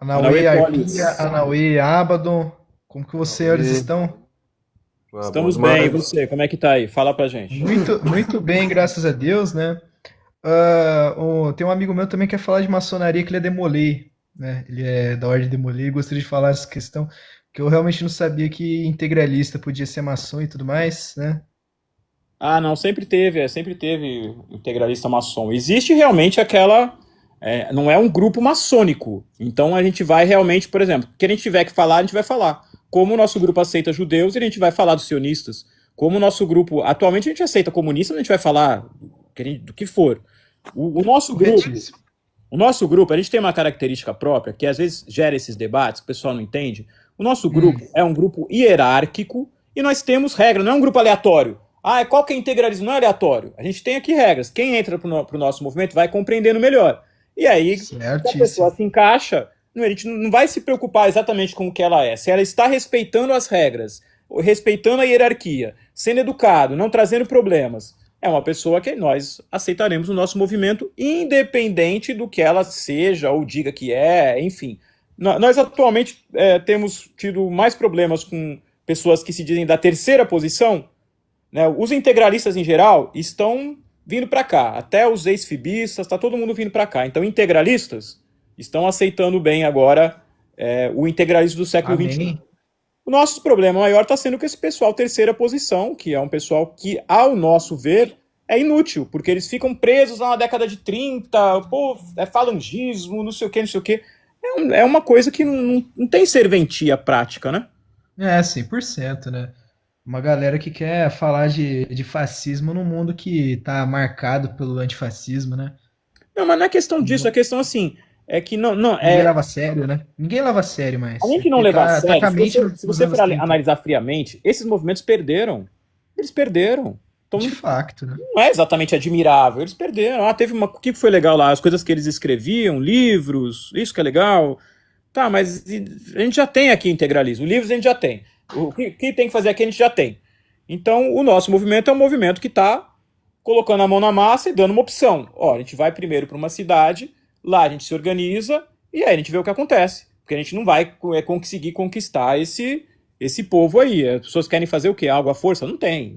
Anauê Anauê Polis. Arpia, Anauê Abaddon, como que vocês E... estão? Estamos bem, e você? Como é que tá aí? Fala pra gente. Muito bem, graças a Deus, né? Tem um amigo meu também que quer falar de maçonaria, que ele é Demolay, né? Ele é da Ordem Demolay, e gostaria de falar essa questão, que eu realmente não sabia que integralista podia ser maçom e tudo mais, né? Ah, não, sempre teve integralista maçom. Existe realmente aquela. Não é um grupo maçônico. Então a gente vai realmente, por exemplo, o que a gente tiver que falar, a gente vai falar. Como o nosso grupo aceita judeus, a gente vai falar dos sionistas. Como o nosso grupo. Atualmente a gente aceita comunistas, a gente vai falar do que for. O nosso grupo. Corretíssimo. O nosso grupo, a gente tem uma característica própria que às vezes gera esses debates, que o pessoal não entende. O nosso grupo é um grupo hierárquico e nós temos regras, não é um grupo aleatório. Qual que é integralismo? Não é aleatório. A gente tem aqui regras. Quem entra pro nosso movimento vai compreendendo melhor. E aí, se a pessoa Certíssimo. se encaixa, a gente não vai se preocupar exatamente com o que ela é. Se ela está respeitando as regras, respeitando a hierarquia, sendo educado, não trazendo problemas, é uma pessoa que nós aceitaremos no nosso movimento, independente do que ela seja ou diga que é, enfim. Nós atualmente temos tido mais problemas com pessoas que se dizem da terceira posição, né? Os integralistas em geral estão vindo para cá, até os ex-fibistas, está todo mundo vindo para cá. Então, integralistas, estão aceitando bem agora o integralismo do século XXI. Amém. O nosso problema maior está sendo com esse pessoal terceira posição, que é um pessoal que, ao nosso ver, é inútil, porque eles ficam presos lá na década de 30, pô, é falangismo, não sei o quê, não sei o quê. É uma coisa que não tem serventia prática, né? 100%, né? Uma galera que quer falar de fascismo num mundo que tá marcado pelo antifascismo, né? Não, mas não é questão disso, é questão assim, é que Ninguém leva a sério, né? Ninguém leva a sério mais. além de não Porque levar a tá com a sério, mente se nos você anos for 30. analisar friamente, esses movimentos perderam. Eles perderam. Então De facto, né? não é exatamente admirável, eles perderam. Teve o que foi legal lá? As coisas que eles escreviam, livros, isso que é legal. Tá, mas a gente já tem aqui integralismo. Livros a gente já tem. O que tem que fazer aqui a gente já tem. Então, o nosso movimento é um movimento que está colocando a mão na massa e dando uma opção. Ó, a gente vai primeiro para uma cidade, lá a gente se organiza e aí a gente vê o que acontece. Porque a gente não vai conseguir conquistar esse povo aí. As pessoas querem fazer o quê? Algo à força? Não tem.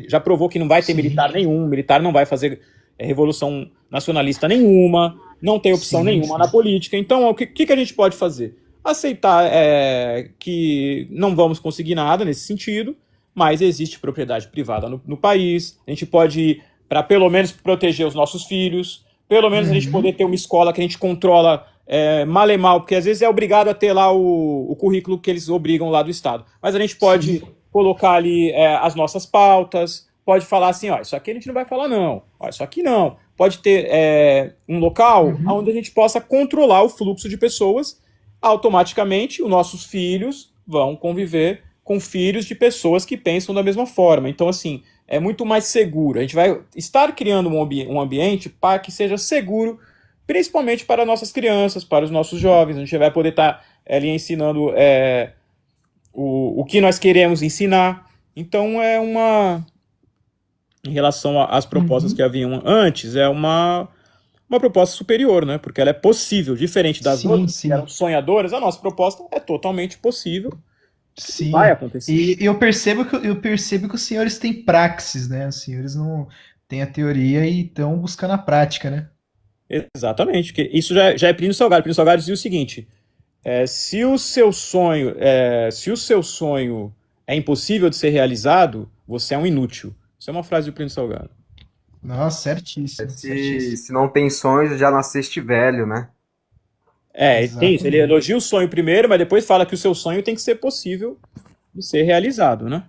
Já provou que não vai ter Sim. militar nenhum, militar não vai fazer revolução nacionalista nenhuma, não tem opção nenhuma na política. Então, o que a gente pode fazer? Aceitar que não vamos conseguir nada nesse sentido, mas existe propriedade privada no país, a gente pode, para pelo menos proteger os nossos filhos, pelo menos a gente poder ter uma escola que a gente controla mal e mal, porque às vezes é obrigado a ter lá o currículo que eles obrigam lá do Estado. Mas a gente pode colocar ali as nossas pautas, pode falar assim, ó, isso aqui a gente não vai falar não, ó, isso aqui não. Pode ter um local onde a gente possa controlar o fluxo de pessoas, automaticamente os nossos filhos vão conviver com filhos de pessoas que pensam da mesma forma. Então, assim, é muito mais seguro. A gente vai estar criando um ambiente para que seja seguro, principalmente para nossas crianças, para os nossos jovens. A gente vai poder estar ali ensinando o que nós queremos ensinar. Então, em relação às propostas que haviam antes, é uma proposta superior, né? Porque ela é possível, diferente das outras que eram sonhadoras, a nossa proposta é totalmente possível. Sim. Vai acontecer. E eu percebo que os senhores têm praxis, né? Os senhores não têm a teoria e estão buscando a prática, né? Exatamente, que isso já é Plínio Salgado. Plínio Salgado dizia o seguinte: se o seu sonho é impossível de ser realizado, você é um inútil. Isso é uma frase do Plínio Salgado. Nossa, certíssimo. Se não tem sonhos, já nasceste velho, né? Tem isso. Ele elogia o sonho primeiro, mas depois fala que o seu sonho tem que ser possível de ser realizado, né?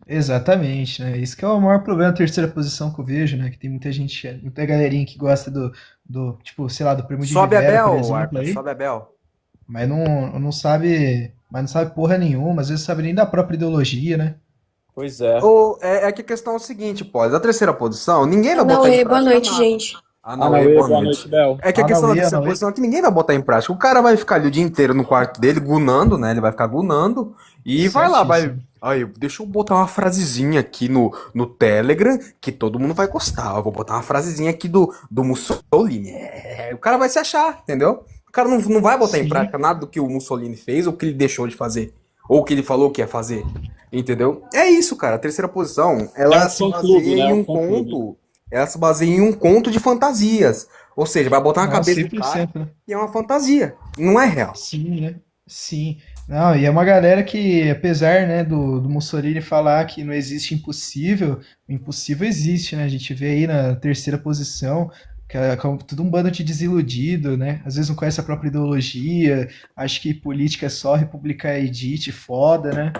Exatamente, né? Isso que é o maior problema da terceira posição que eu vejo, né? Que tem muita gente, muita galerinha que gosta do tipo, sei lá, do prêmio de Sobe a Rivera, por Bel, exemplo, Arthur, aí, sobe a Bel. mas não sabe porra nenhuma, às vezes sabe nem da própria ideologia, né? Pois é. É que a questão é o seguinte, pô, da terceira posição, ninguém vai botar Anauê, em boa prática noite, nada. gente. Anauê, boa noite, Bel. É que a questão da Anauê, terceira Anauê. posição é que ninguém vai botar em prática. O cara vai ficar ali o dia inteiro no quarto dele, gunando, né? Ele vai ficar gunando e vai lá, vai... Certíssimo. Aí, deixa eu botar uma frasezinha aqui no Telegram que todo mundo vai gostar. Eu vou botar uma frasezinha aqui do Mussolini. O cara vai se achar, entendeu? O cara não vai botar em Sim. prática nada do que o Mussolini fez ou que ele deixou de fazer. Ou que ele falou que ia fazer. Entendeu? É isso, cara. A terceira posição, ela se baseia em um conto. Ela se baseia em um conto de fantasias. Ou seja, vai botar na Nossa, cabeça do cara 100%, né? e é uma fantasia. Não é real. Sim, né? Sim. Não, e é uma galera que, apesar, né, do Mussolini falar que não existe impossível, o impossível existe, né? A gente vê aí na terceira posição, que é tudo um bando de desiludido, né? Às vezes não conhece a própria ideologia, acha que política é só República Edite, foda, né?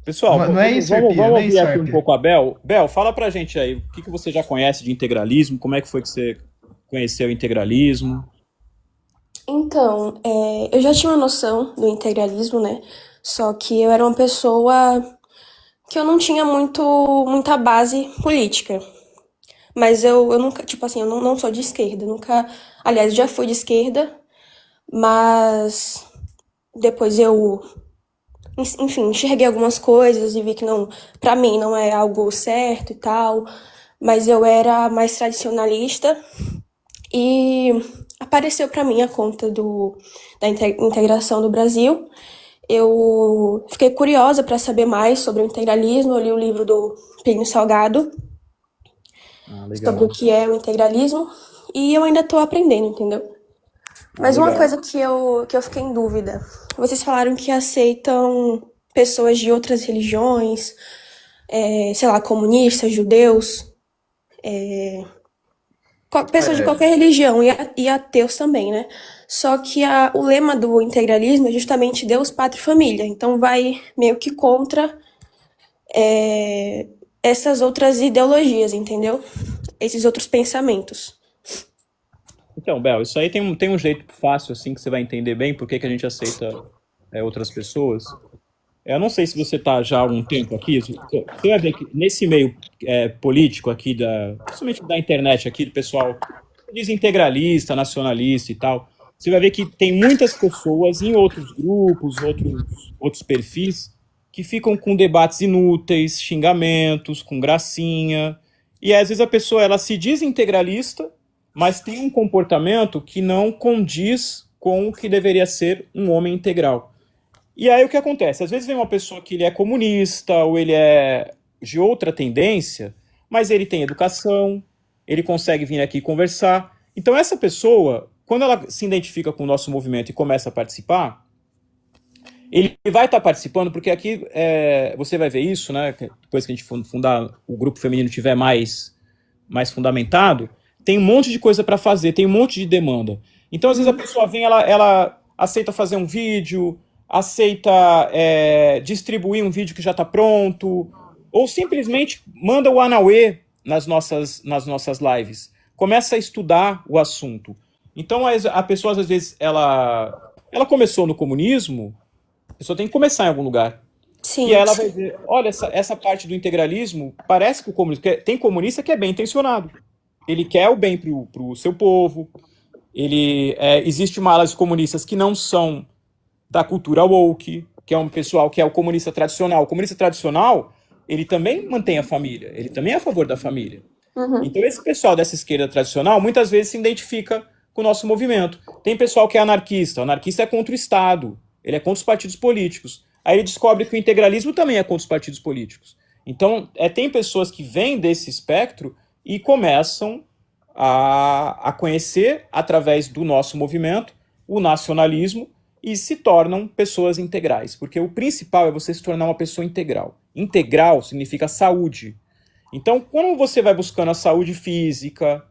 Pessoal, Não é isso, vamos Arpia, não é ouvir isso, aqui um Arpia. pouco a Bel. Bel, fala pra gente aí, o que você já conhece de integralismo? Como é que foi que você conheceu o integralismo? Então, eu já tinha uma noção do integralismo, né? Só que eu era uma pessoa que eu não tinha muita base política. Mas eu nunca, tipo assim, eu não sou de esquerda, nunca... Aliás, já fui de esquerda, mas depois eu, enfim, enxerguei algumas coisas e vi que não, pra mim não é algo certo e tal, mas eu era mais tradicionalista e apareceu pra mim a conta da integração do Brasil. Eu fiquei curiosa para saber mais sobre o integralismo, eu li o livro do Plínio Salgado, sobre o que é o integralismo, e eu ainda tô aprendendo, entendeu? Ah, Mas uma legal. coisa que eu fiquei em dúvida. Vocês falaram que aceitam pessoas de outras religiões, sei lá, comunistas, judeus, pessoas de É, qualquer religião e ateus também, né? Só que o lema do integralismo é justamente Deus, Pátria e Família. Então vai meio que contra essas outras ideologias, entendeu? Esses outros pensamentos. Então, Bel, isso aí tem um jeito fácil, assim, que você vai entender bem por que que a gente aceita outras pessoas. Eu não sei se você está já há algum tempo aqui, você vai ver que nesse meio político aqui, principalmente da internet aqui, do pessoal que diz integralista, nacionalista e tal, você vai ver que tem muitas pessoas em outros grupos, outros perfis, que ficam com debates inúteis, xingamentos, com gracinha, e às vezes a pessoa ela se diz integralista, mas tem um comportamento que não condiz com o que deveria ser um homem integral. E aí o que acontece? Às vezes vem uma pessoa que ele é comunista ou ele é de outra tendência, mas ele tem educação, ele consegue vir aqui conversar. Então essa pessoa, quando ela se identifica com o nosso movimento e começa a participar, ele vai estar participando, porque aqui você vai ver isso, né? Depois que a gente fundar, o grupo feminino tiver mais fundamentado, tem um monte de coisa para fazer, tem um monte de demanda. Então, às vezes, a pessoa vem, ela aceita fazer um vídeo, aceita distribuir um vídeo que já está pronto, ou simplesmente manda o Anauê nas nossas lives. Começa a estudar o assunto. Então, a pessoa, às vezes, ela começou no comunismo, a pessoa tem que começar em algum lugar. E aí Sim, ela vai ver, olha, essa parte do integralismo, parece que o comunismo... Tem comunista que é bem intencionado. Ele quer o bem pro seu povo. Existe uma ala de comunistas que não são da cultura woke, que é um pessoal que é o comunista tradicional. O comunista tradicional, ele também mantém a família, ele também é a favor da família. uhum, Então esse pessoal dessa esquerda tradicional, muitas vezes se identifica com o nosso movimento. Tem pessoal que é anarquista, o anarquista é contra o Estado, ele é contra os partidos políticos. Aí ele descobre que o integralismo também é contra os partidos políticos. Então, tem pessoas que vêm desse espectro e começam a conhecer, através do nosso movimento, o nacionalismo e se tornam pessoas integrais. Porque o principal é você se tornar uma pessoa integral. Integral significa saúde. Então, quando você vai buscando a saúde física,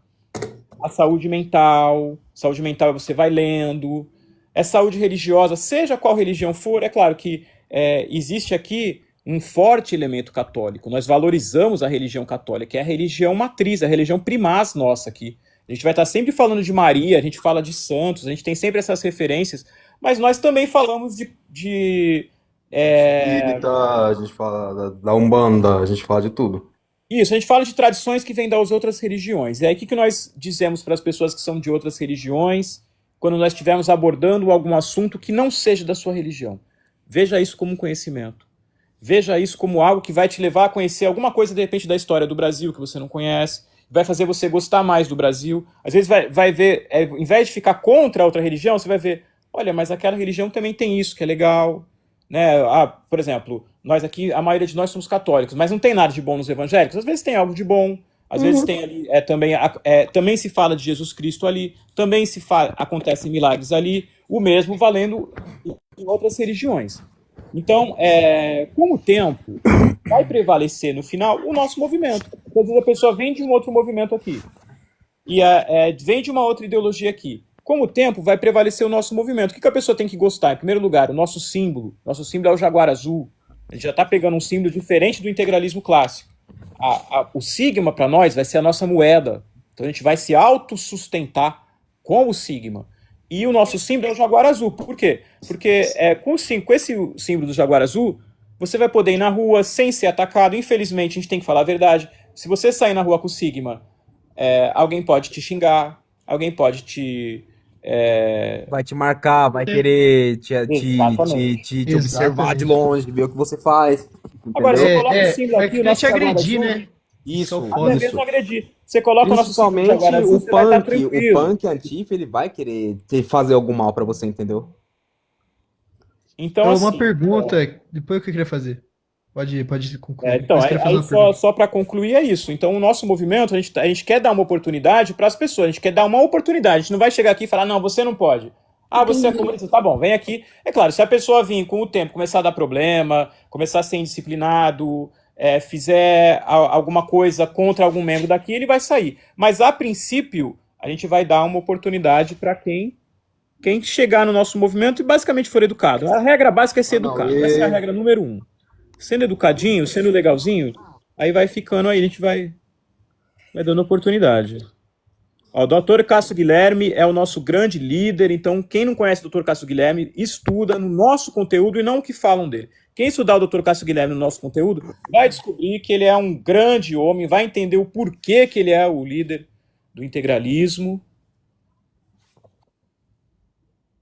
a saúde mental você vai lendo, saúde religiosa, seja qual religião for, é claro que existe aqui um forte elemento católico. Nós valorizamos a religião católica, que é a religião matriz, a religião primaz nossa aqui. A gente vai estar sempre falando de Maria, a gente fala de santos, a gente tem sempre essas referências, mas nós também falamos espírita, a gente fala da Umbanda, a gente fala de tudo. isso, a gente fala de tradições que vêm das outras religiões. E aí o que nós dizemos para as pessoas que são de outras religiões, quando nós estivermos abordando algum assunto que não seja da sua religião? Veja isso como um conhecimento. Veja isso como algo que vai te levar a conhecer alguma coisa, de repente, da história do Brasil que você não conhece, vai fazer você gostar mais do Brasil. Às vezes vai ver, ao invés de ficar contra a outra religião, você vai ver, olha, mas aquela religião também tem isso que é legal. Né? Por exemplo, nós aqui, a maioria de nós somos católicos, mas não tem nada de bom nos evangélicos. Às vezes tem algo de bom, às vezes uhum. tem ali, também se fala de Jesus Cristo ali, também acontecem milagres ali, o mesmo valendo em outras religiões. Então, com o tempo, vai prevalecer no final o nosso movimento. Às vezes a pessoa vem de um outro movimento aqui, e vem de uma outra ideologia aqui. Com o tempo, vai prevalecer o nosso movimento. O que a pessoa tem que gostar? Em primeiro lugar, o nosso símbolo. Nosso símbolo é o jaguar azul. A gente já está pegando um símbolo diferente do integralismo clássico. O sigma, para nós, vai ser a nossa moeda. Então a gente vai se autossustentar com o sigma. E o nosso símbolo é o jaguar azul. Por quê? Porque com esse símbolo do jaguar azul, você vai poder ir na rua sem ser atacado. Infelizmente, a gente tem que falar a verdade. Se você sair na rua com o sigma, alguém pode te xingar, alguém pode Vai te marcar, vai querer Exatamente. te observar de longe, ver o que você faz, Agora, você entendeu? coloca o símbolo Vai aqui, o querer nosso te jaguar agredir, azul, né? Isso, Foda. até mesmo agredir. Você coloca o nosso símbolo de Principalmente jaguar azul, o você vai estar punk, o tranquilo. punk antifa, ele vai querer fazer algum mal pra você, entendeu? Então, Então, assim, uma pergunta, depois que eu queria fazer. Pode concluir. Então, Mas aí, quero fazer aí uma só, pergunta. só para concluir é isso. Então, o nosso movimento, a gente quer dar uma oportunidade para as pessoas, a gente quer dar uma oportunidade. A gente não vai chegar aqui e falar, não, você não pode. Ah, você é Entendi. comunista, tá bom, vem aqui. É claro, se a pessoa vir com o tempo, começar a dar problema, começar a ser indisciplinado, fizer alguma coisa contra algum membro daqui, ele vai sair. Mas, a princípio, a gente vai dar uma oportunidade para quem chegar no nosso movimento e basicamente for educado. A regra básica é ser educado. Essa é a regra número 1. Sendo educadinho, sendo legalzinho, aí vai ficando aí, a gente vai dando oportunidade. Ó, o Dr. Cássio Guilherme é o nosso grande líder, então quem não conhece o Dr. Cássio Guilherme, estuda no nosso conteúdo e não o que falam dele. Quem estudar o Dr. Cássio Guilherme no nosso conteúdo vai descobrir que ele é um grande homem, vai entender o porquê que ele é o líder do integralismo.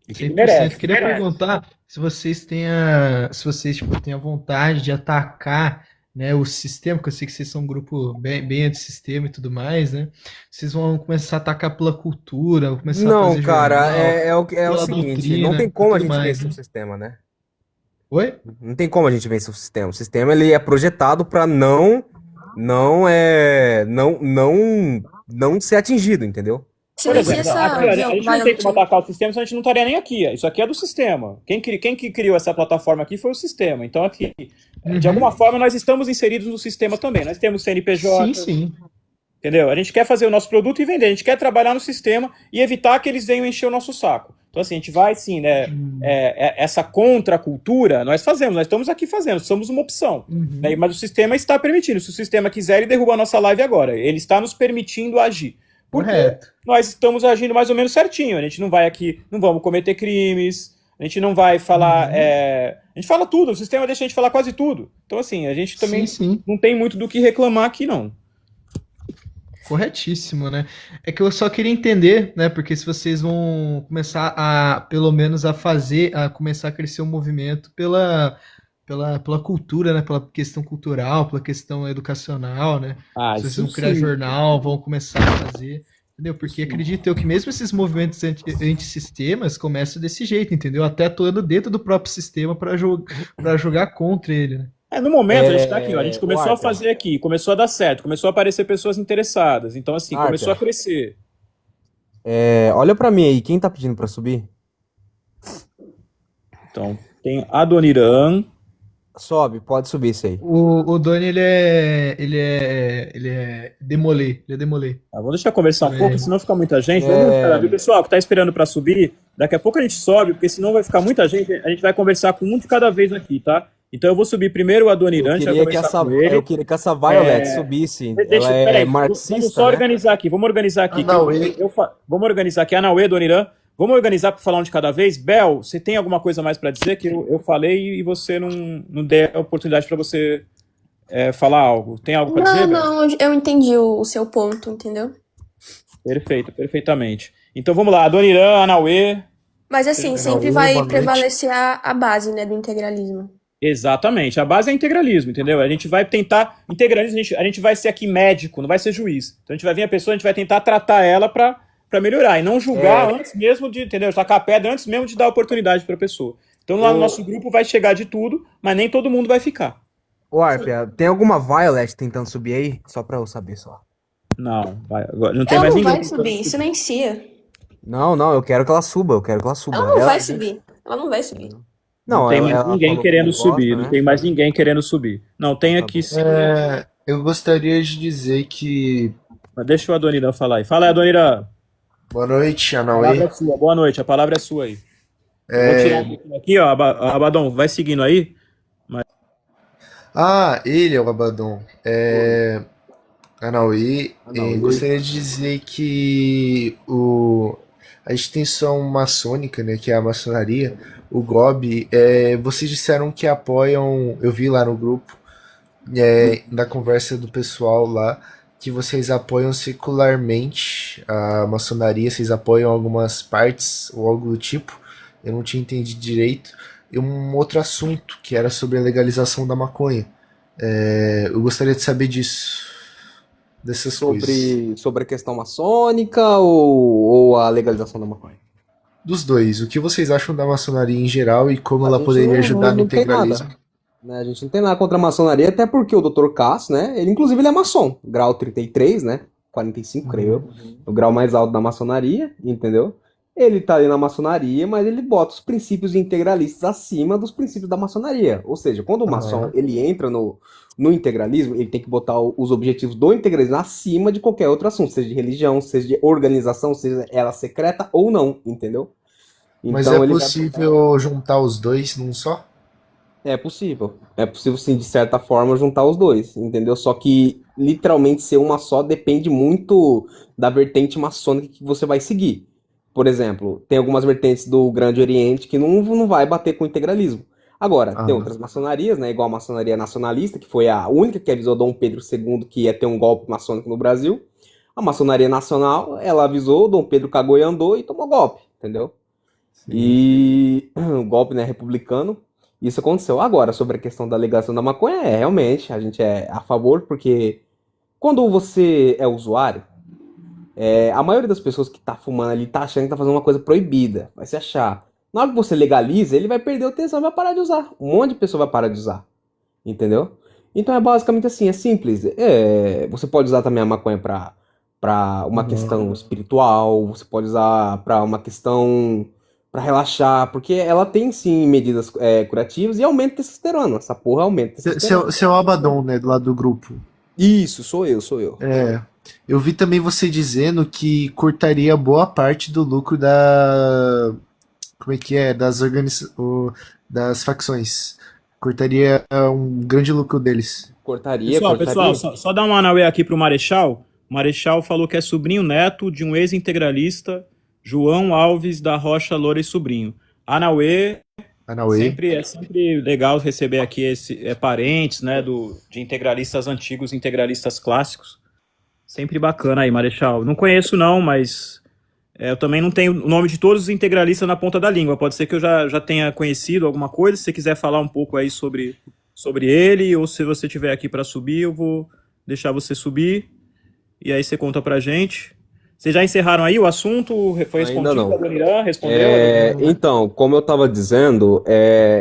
E que ele 100%. merece. Queria perguntar se vocês tipo, têm a vontade de atacar, né, o sistema, que eu sei que vocês são um grupo bem antissistema e tudo mais, né? Vocês vão começar a atacar pela cultura, vão começar a Não, fazer cara, jornal, é o pela seguinte, não doutrina tem e como a tudo gente mais, vencer né? o sistema, né? Oi? Não tem como a gente vencer o sistema. O sistema ele é projetado para não ser atingido, entendeu? Por Silencia exemplo, aqui, essa ó, a gente não tem como violência. atacar o sistema, senão a gente não estaria nem aqui. Isso aqui é do sistema. Quem que criou essa plataforma aqui foi o sistema. Então, aqui, de alguma forma, nós estamos inseridos no sistema também. Nós temos CNPJ, Sim. entendeu? A gente quer fazer o nosso produto e vender. A gente quer trabalhar no sistema e evitar que eles venham encher o nosso saco. Então, assim, a gente vai, sim, né? Essa contracultura, nós fazemos. Nós estamos aqui fazendo. Somos uma opção. Né? Mas o sistema está permitindo. Se o sistema quiser, ele derruba a nossa live agora. Ele está nos permitindo agir. Porque Correto. nós estamos agindo mais ou menos certinho. A gente não vai aqui, não vamos cometer crimes, a gente não vai falar. A gente fala tudo, o sistema deixa a gente falar quase tudo. Então, assim, a gente também Sim. não tem muito do que reclamar aqui, não. Corretíssimo, né? É que eu só queria entender, né? Porque se vocês vão começar pelo menos a começar a crescer o movimento pela cultura, né? Pela questão cultural, pela questão educacional, né? Ah, Se vocês isso vão criar sim. jornal, vão começar a fazer, entendeu? Porque acredito eu que mesmo esses movimentos antissistemas começam desse jeito, entendeu? Até atuando dentro do próprio sistema para jogar contra ele, né? No momento, a gente está aqui, ó, a gente começou a Arthur. fazer aqui, começou a dar certo, começou a aparecer pessoas interessadas. Então, assim, começou a Arthur. crescer. Olha pra mim aí, quem tá pedindo pra subir? Então, tem Adoniran. Sobe, pode subir isso aí. O Doni, ele é demolê, ele é demolê. Vamos deixar conversar um pouco, senão fica muita gente. É. Vamos esperar, viu, pessoal, que está esperando para subir. Daqui a pouco a gente sobe, porque senão vai ficar muita gente. A gente vai conversar com um de cada vez aqui, tá? Então eu vou subir primeiro o Adoniran, a gente vai conversar com ele. Eu queria que essa Violet subisse. Ela é Peraí, marxista, vamos só né? organizar aqui. Vamos organizar aqui. Anauê. Vamos organizar aqui. Anauê, Adoniran. Vamos organizar para falar um de cada vez. Bel, você tem alguma coisa mais para dizer? Que eu falei e você não deu a oportunidade para você falar algo. Tem algo para dizer, Bel? Não, eu entendi o seu ponto, entendeu? Perfeito, perfeitamente. Então vamos lá, Adoniran, Anauê. Mas assim, Não, sempre boa vai noite. prevalecer a base, né, do integralismo. Exatamente. A base é integralismo, entendeu? A gente vai tentar. Integralismo, a gente vai ser aqui médico, não vai ser juiz. Então a gente vai vir a pessoa, a gente vai tentar tratar ela para melhorar e não julgar antes mesmo de, entendeu? Tacar a pedra antes mesmo de dar oportunidade para a pessoa. Então lá no nosso grupo vai chegar de tudo, mas nem todo mundo vai ficar. Ô, Arpia, tem alguma Violet tentando subir aí? Só pra eu saber só. Não, agora não tem Ela mais não ninguém. vai subir, silencia. Não, eu quero que ela suba, Ela não vai subir. Ela não vai subir. Não tem mais ela ninguém falou querendo que gosta, subir, né? não tem mais ninguém querendo subir. Não, tem aqui sim. Eu gostaria de dizer que. Mas deixa o Adoniran falar aí. Fala aí, Adoniran. Boa noite, A palavra Anauê. é sua. Boa noite, a palavra é sua aí. Vou tirar um pouquinho aqui, ó. Abadon, vai seguindo aí. Ele é o Abaddon. Anauê. Gostaria de dizer que a instituição maçônica, né, que é a maçonaria, o GOB, vocês disseram que apoiam, eu vi lá no grupo, na conversa do pessoal lá, que vocês apoiam secularmente a maçonaria, vocês apoiam algumas partes ou algo do tipo. Eu não tinha entendido direito. E um outro assunto, que era sobre a legalização da maconha. Eu gostaria de saber disso. Dessas coisas. Sobre a questão maçônica ou a legalização da maconha? Dos dois, o que vocês acham da maçonaria em geral e como A ela gente poderia ajudar no não tem nada. integralismo? Né, a gente não tem nada contra a maçonaria, até porque o Dr. Cass, né? Ele, inclusive, ele é maçom, grau 33, né? 45, creio eu. O grau mais alto da maçonaria, entendeu? Ele tá ali na maçonaria, mas ele bota os princípios integralistas acima dos princípios da maçonaria. Ou seja, quando o maçom Aham. ele entra no integralismo, ele tem que botar os objetivos do integralismo acima de qualquer outro assunto, seja de religião, seja de organização, seja ela secreta ou não, entendeu? Mas é Então ele vai possível juntar os dois num só? É possível. É possível, sim, de certa forma, juntar os dois, entendeu? Só que, literalmente, ser uma só depende muito da vertente maçônica que você vai seguir. Por exemplo, tem algumas vertentes do Grande Oriente que não vai bater com o integralismo. Agora, tem Aham. outras maçonarias, né? Igual a maçonaria nacionalista, que foi a única que avisou Dom Pedro II que ia ter um golpe maçônico no Brasil. A maçonaria nacional, ela avisou, Dom Pedro cagou e andou e tomou golpe, entendeu? Sim. E o golpe, né, republicano, isso aconteceu. Agora, sobre a questão da legalização da maconha, realmente, a gente é a favor, porque quando você é usuário, a maioria das pessoas que tá fumando ali tá achando que tá fazendo uma coisa proibida, vai se achar. Na hora que você legaliza, ele vai perder o tesão e vai parar de usar. Um monte de pessoa vai parar de usar, entendeu? Então é basicamente assim, é simples. Você pode usar também a maconha para uma Uhum. questão espiritual, você pode usar para uma questão para relaxar, porque ela tem sim medidas curativas e aumenta a testosterona. Essa porra aumenta a testosterona. Seu Abaddon, né, do lado do grupo. Isso, sou eu. É. Eu vi também você dizendo que cortaria boa parte do lucro da. Como é que é? Das facções. Cortaria um grande lucro deles. Cortaria, Pessoal, cortaria. só dar um Anauê aqui pro Marechal. O Marechal falou que é sobrinho neto de um ex-integralista, João Alves da Rocha Loura e Sobrinho. Anauê, Anauê. é sempre legal receber aqui parentes, né, de integralistas antigos, integralistas clássicos. Sempre bacana aí, Marechal. Não conheço não, mas eu também não tenho o nome de todos os integralistas na ponta da língua. Pode ser que eu já tenha conhecido alguma coisa. Se você quiser falar um pouco aí sobre ele, ou se você estiver aqui para subir, eu vou deixar você subir. E aí você conta pra gente. Vocês já encerraram aí o assunto? Foi Ainda respondido? A não. Adoniran respondeu? A Adoniran? Então, como eu tava dizendo,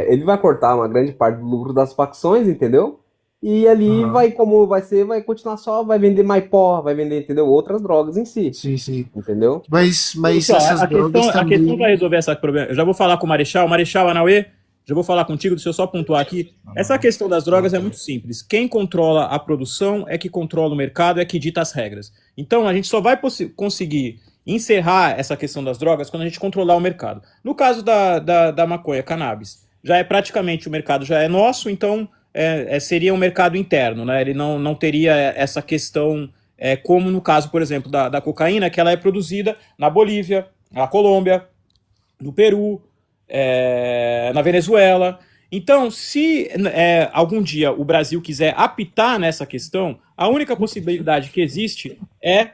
ele vai cortar uma grande parte do lucro das facções, entendeu? E ali Aham. vai continuar só, vai vender Maipó, vai vender, entendeu? Outras drogas em si, Sim, sim. entendeu? Mas Pessoal, essas drogas a questão para também. resolver esse problema, eu já vou falar com o Marechal. Marechal Anauê, já vou falar contigo, deixa eu só pontuar aqui. Essa questão das drogas é muito simples. Quem controla a produção é que controla o mercado, é que dita as regras. Então, a gente só vai conseguir encerrar essa questão das drogas quando a gente controlar o mercado. No caso da maconha, cannabis, já é praticamente o mercado já é nosso, então seria um mercado interno, né? Ele não teria essa questão, como no caso, por exemplo, da cocaína, que ela é produzida na Bolívia, na Colômbia, no Peru, na Venezuela. Então, se algum dia o Brasil quiser apitar nessa questão, a única possibilidade que existe é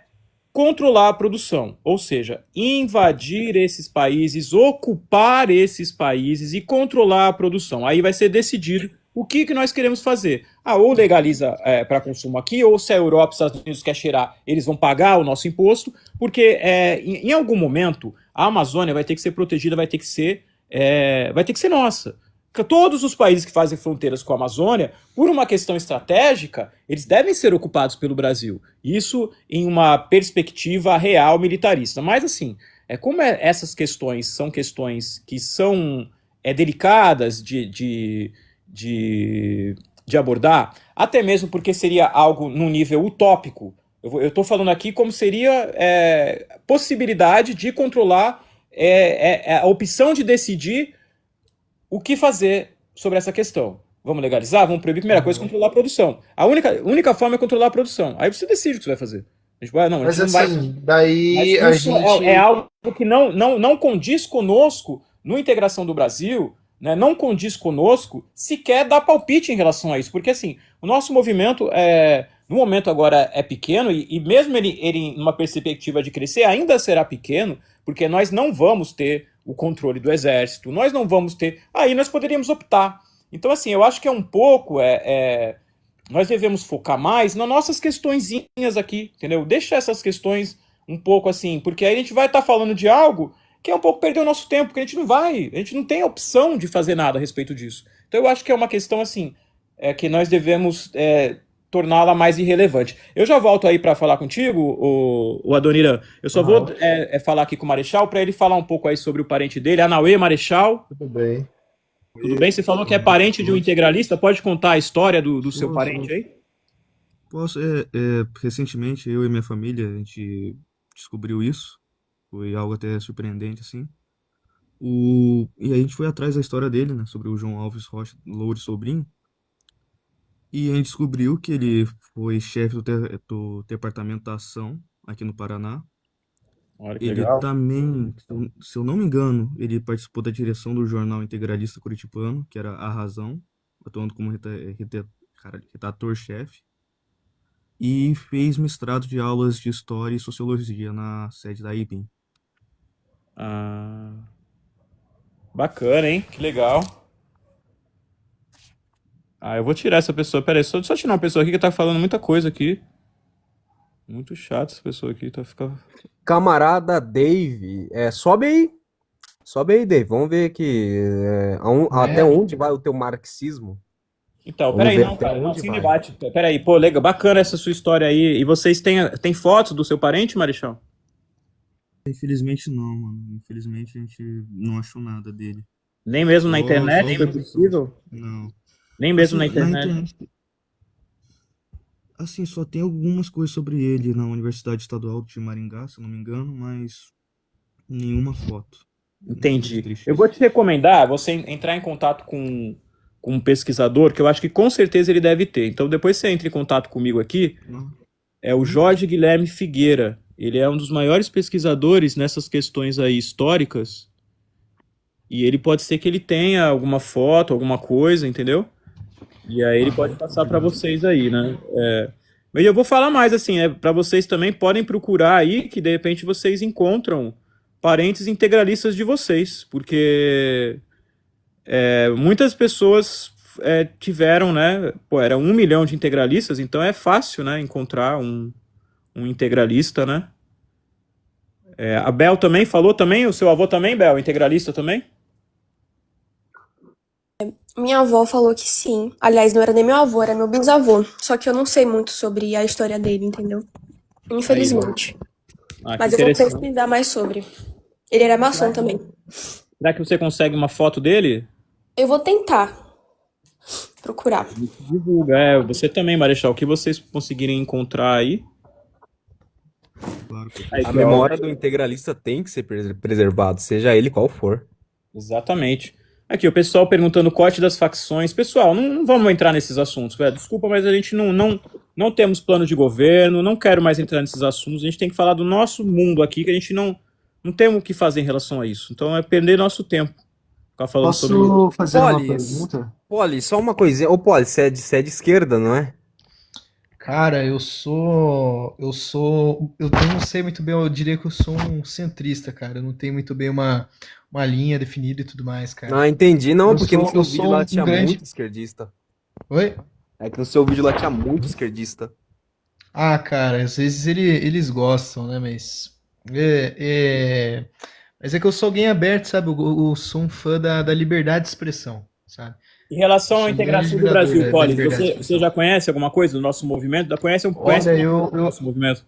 controlar a produção, ou seja, invadir esses países, ocupar esses países e controlar a produção. Aí vai ser decidido o que nós queremos fazer. Ou legaliza para consumo aqui, ou se a Europa e os Estados Unidos quer cheirar, eles vão pagar o nosso imposto, porque em algum momento a Amazônia vai ter que ser protegida, vai ter que ser nossa. Todos os países que fazem fronteiras com a Amazônia, por uma questão estratégica, eles devem ser ocupados pelo Brasil. Isso em uma perspectiva real militarista. Mas, assim, como essas questões são questões que são delicadas de abordar, até mesmo porque seria algo num nível utópico. Eu estou falando aqui como seria possibilidade de controlar a opção de decidir o que fazer sobre essa questão. Vamos legalizar? Vamos proibir? Primeira coisa, controlar a produção. A única forma é controlar a produção. Aí você decide o que você vai fazer. A gente não, a Mas gente não vai. assim, Mas daí a isso é gente. algo que não condiz conosco no integração do Brasil, né? Não condiz conosco sequer dar palpite em relação a isso. Porque assim, o nosso movimento no momento agora é pequeno, e mesmo ele numa perspectiva de crescer, ainda será pequeno, porque nós não vamos ter o controle do exército, nós não vamos ter. Aí nós poderíamos optar. Então, assim, eu acho que é um pouco. Nós devemos focar mais nas nossas questõezinhas aqui, entendeu? Deixa essas questões um pouco assim, porque aí a gente vai estar falando de algo que é um pouco perder o nosso tempo, porque a gente não tem a opção de fazer nada a respeito disso. Então eu acho que é uma questão assim, que nós devemos torná-la mais irrelevante. Eu já volto aí para falar contigo, o Adoniran. Eu só vou Aham, falar aqui com o Marechal para ele falar um pouco aí sobre o parente dele, Anauê Marechal. tudo bem. Tudo bem? Você falou que é parente de um integralista. Pode contar a história do seu parente Posso, aí? posso. Recentemente, eu e minha família, a gente descobriu isso. Foi algo até surpreendente, assim. E a gente foi atrás da história dele, né? Sobre o João Alves Rocha Loures Sobrinho. E a gente descobriu que ele foi chefe do Departamento da Ação aqui no Paraná. Olha que Ele legal. também, se eu não me engano, ele participou da direção do jornal integralista curitibano, que era A Razão, atuando como redator-chefe, e fez mestrado de aulas de História e Sociologia na sede da IBM. Ah, bacana, hein? Que legal. Eu vou tirar essa pessoa. Pera aí, só tirar uma pessoa aqui que tá falando muita coisa aqui. Muito chato essa pessoa aqui, tá ficando. Camarada Dave, sobe aí, Dave. Vamos ver aqui até É, onde vai o teu marxismo. Então, Vamos peraí, ver não, até cara, não, onde sem vai. debate. Peraí, pô, legal, bacana essa sua história aí. E vocês têm fotos do seu parente, Marechal? Infelizmente não, mano. Infelizmente a gente não achou nada dele. Nem mesmo na Só internet foi algumas pessoas. possível? Não. Nem mesmo na Assim, na internet. internet, assim, só tem algumas coisas sobre ele na Universidade Estadual de Maringá, se eu não me engano, mas nenhuma foto. Muito Entendi. triste Eu vou isso. te recomendar você entrar em contato com um pesquisador, que eu acho que com certeza ele deve ter. Então depois você entra em contato comigo aqui, Não? é o Jorge Guilherme Figueira. Ele é um dos maiores pesquisadores nessas questões aí históricas, e ele pode ser que ele tenha alguma foto, alguma coisa, entendeu? E aí ele pode passar para vocês aí, né? Mas eu vou falar mais assim, para vocês também podem procurar aí que de repente vocês encontram parentes integralistas de vocês, porque muitas pessoas tiveram, né? Pô, era 1 milhão de integralistas, então é fácil, né? Encontrar um integralista, né? A Bel também falou também, o seu avô também, Bel, integralista também? Minha avó falou que sim. Aliás, não era nem meu avô, era meu bisavô. Só que eu não sei muito sobre a história dele, entendeu? Aí, ó. Infelizmente. Que Mas eu vou interessante. pesquisar mais sobre. Ele era maçom também. Será que você consegue uma foto dele? Eu vou tentar procurar. Divulga, você também, Marechal, o que vocês conseguirem encontrar aí. Claro que eu Aí, A que, ó, memória do integralista tem que ser preservado, seja ele qual for. exatamente. Aqui, o pessoal perguntando corte das facções. Pessoal, não vamos entrar nesses assuntos, velho. Desculpa, mas a gente não temos plano de governo, não quero mais entrar nesses assuntos. A gente tem que falar do nosso mundo aqui, que a gente não temos o que fazer em relação a isso. Então é perder nosso tempo ficar falando sobre isso. Posso fazer uma Polis, pergunta? Polis, só uma coisinha. Ô, Polis, você é de esquerda, não é? cara, eu não sei muito bem, eu diria que eu sou um centrista, cara. Eu não tenho muito bem uma linha definida e tudo mais, cara. Ah, entendi. Não, Eu porque no sou, seu eu vídeo sou lá um tinha grande. muito esquerdista. Oi? É que no seu vídeo lá tinha muito esquerdista. Ah, cara, às vezes eles gostam, né? É, é, mas é que eu sou alguém aberto, sabe? Eu sou um fã da liberdade de expressão, sabe? Em Eu relação à sou um grande integração do admirador Brasil, da Polis, liberdade de você expressão. já conhece alguma coisa do nosso movimento? Conhece Olha, alguma coisa do nosso movimento?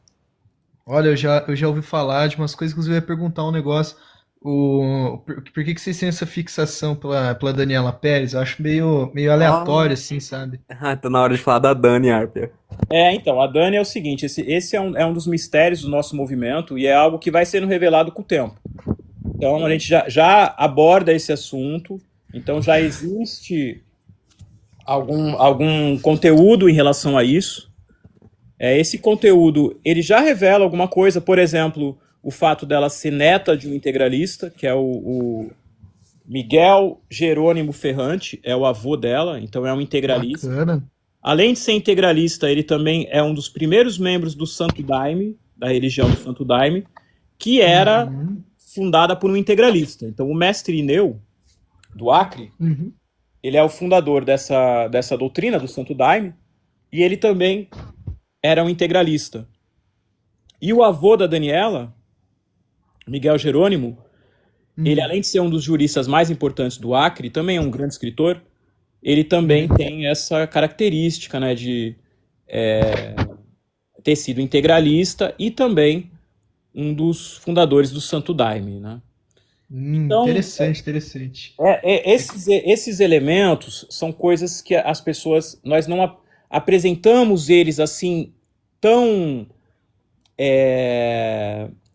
olha, eu já ouvi falar de umas coisas, inclusive eu ia perguntar um negócio. Por que vocês têm essa fixação pela Daniela Pérez? Eu acho meio aleatório, assim, sabe? Ah, tá na hora de falar da Dani, Arpia. Então, a Dani é o seguinte, esse é um dos mistérios do nosso movimento e é algo que vai sendo revelado com o tempo. Então, a gente já aborda esse assunto, então já existe algum conteúdo em relação a isso. Esse conteúdo, ele já revela alguma coisa, por exemplo, o fato dela ser neta de um integralista, que é o Miguel Jerônimo Ferrante, é o avô dela, então é um integralista. Bacana. Além de ser integralista, ele também é um dos primeiros membros do Santo Daime, da religião do Santo Daime, que era Uhum, fundada por um integralista. Então, o mestre Ineu, do Acre, uhum. ele é o fundador dessa doutrina do Santo Daime, e ele também era um integralista. E o avô da Daniela, Miguel Jerônimo, ele, além de ser um dos juristas mais importantes do Acre, também é um grande escritor, ele também tem essa característica, né, de ter sido integralista e também um dos fundadores do Santo Daime, né? Então, Interessante, interessante. esses elementos são coisas que as pessoas, nós não apresentamos eles assim tão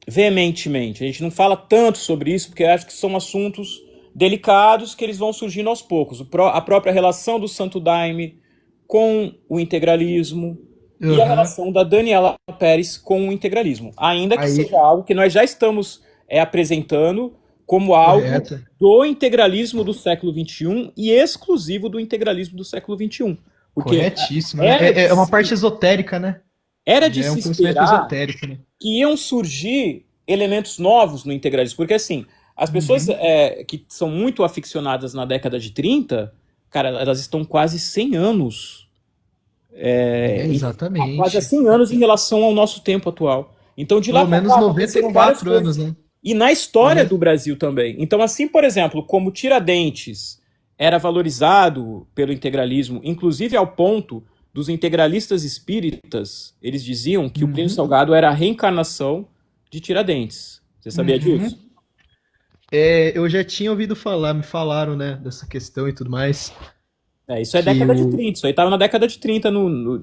veementemente. A gente não fala tanto sobre isso porque acho que são assuntos delicados que eles vão surgindo aos poucos. A própria relação do Santo Daime com o integralismo e a Aham. relação da Daniela Pérez com o integralismo. Ainda que Aí, seja algo que nós já estamos apresentando como algo correto. do integralismo do século XXI e exclusivo do integralismo do século XXI. Porque Corretíssimo, né? era de É uma se, parte esotérica, né? era de Já é se um conhecimento esperar esotérico, né? que iam surgir elementos novos no integralismo. Porque, assim, as pessoas Uhum. que são muito aficionadas na década de 30, cara, elas estão quase 100 anos, quase há Exatamente. 100 anos em relação ao nosso tempo atual. Então, de lá Pelo para menos cá aconteceram várias 94 coisas. anos, né? E na Pelo história menos. do Brasil também. Então, assim, por exemplo, como Tiradentes era valorizado pelo integralismo, inclusive ao ponto dos integralistas espíritas, eles diziam que o Plínio Uhum. Salgado era a reencarnação de Tiradentes. Você sabia disso? Uhum. Eu já tinha ouvido falar, me falaram, né, dessa questão e tudo mais, Isso é que década de o... 30. Isso aí estava na década de 30.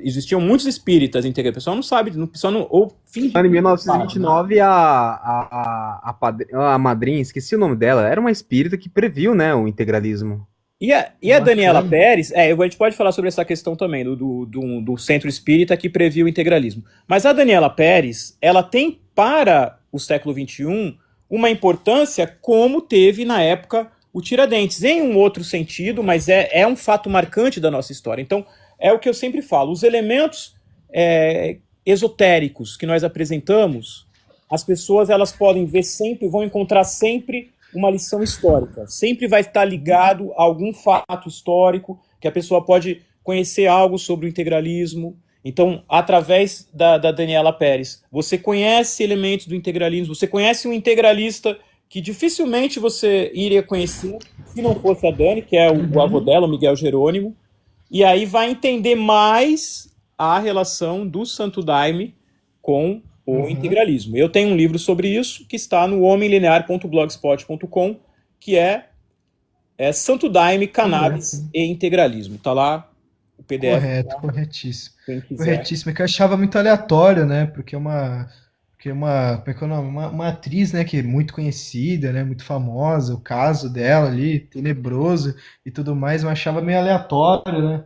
Existiam muitos espíritas integralistas. O pessoal não sabe, o pessoal não, ou finge Em que não sabe, né? 1929, a madrinha, esqueci o nome dela, era uma espírita que previu, né, o integralismo. E a Daniela Bacana. Pérez, a gente pode falar sobre essa questão também, do centro espírita que previu o integralismo. Mas a Daniela Pérez, ela tem para o século XXI uma importância como teve na época o Tiradentes, em um outro sentido, mas é um fato marcante da nossa história. Então, é o que eu sempre falo, os elementos esotéricos que nós apresentamos, as pessoas elas podem ver sempre, vão encontrar sempre uma lição histórica. Sempre vai estar ligado a algum fato histórico, que a pessoa pode conhecer algo sobre o integralismo. Então, através da Daniela Pérez, você conhece elementos do integralismo, você conhece um integralista que dificilmente você iria conhecer se não fosse a Dani, que é o avô Uhum. dela, o Miguel Jerônimo, e aí vai entender mais a relação do Santo Daime com o Uhum. integralismo. Eu tenho um livro sobre isso que está no homemlinear.blogspot.com, que é Santo Daime, Cannabis Correto. e Integralismo. Tá lá o PDF, Correto, corretíssimo. quem quiser. Corretíssimo. É que eu achava muito aleatório, né? Como é que é o nome? Uma atriz, né, que é muito conhecida, né, muito famosa, o caso dela ali, tenebroso e tudo mais, eu achava meio aleatório, né?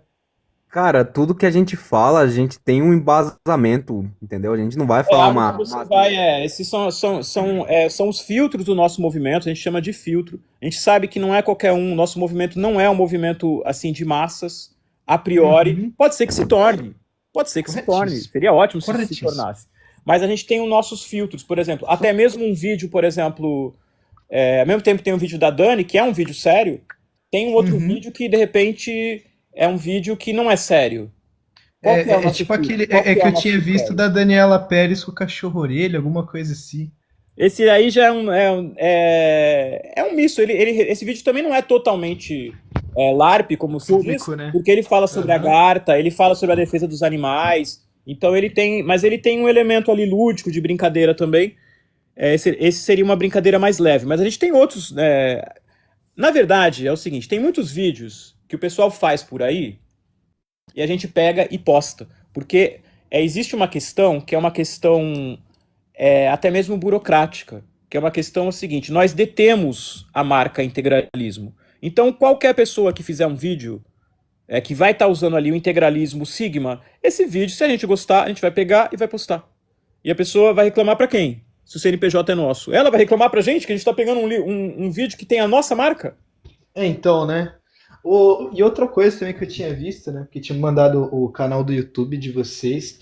Cara, tudo que a gente fala, a gente tem um embasamento, entendeu? A gente não vai falar Algo que uma... você vai. Esses são os filtros do nosso movimento, a gente chama de filtro. A gente sabe que não é qualquer um, nosso movimento não é um movimento assim de massas, a priori. Uhum. Pode ser que se torne, pode ser que se torne, Corretíssimo. seria ótimo se Corretíssimo. tornasse. Mas a gente tem os nossos filtros, por exemplo, até mesmo um vídeo, por exemplo, ao mesmo tempo tem um vídeo da Dani, que é um vídeo sério, tem um outro Uhum. vídeo que de repente é um vídeo que não é sério. Qual que é o É nosso tipo filtro? aquele. Qual É que é que o eu nosso tinha visto critério? da Daniela Pérez com o cachorro-orelha, alguma coisa assim. Esse aí já é um misto. Esse vídeo também não é totalmente LARP, como se diz, Público, né? porque ele fala sobre a Aham. garta, ele fala sobre a defesa dos animais. Então mas ele tem um elemento ali lúdico de brincadeira também. Esse seria uma brincadeira mais leve. Mas a gente tem outros. Na verdade, é o seguinte: tem muitos vídeos que o pessoal faz por aí e a gente pega e posta. Porque existe uma questão que é uma questão até mesmo burocrática, que é uma questão seguinte: nós detemos a marca integralismo. Então, qualquer pessoa que fizer um vídeo que vai estar usando ali o integralismo Sigma, esse vídeo, se a gente gostar, a gente vai pegar e vai postar. E a pessoa vai reclamar para quem? Se o CNPJ é nosso. Ela vai reclamar pra gente que a gente tá pegando um vídeo que tem a nossa marca? Então, né? E outra coisa também que eu tinha visto, né? Que tinha mandado o canal do YouTube de vocês,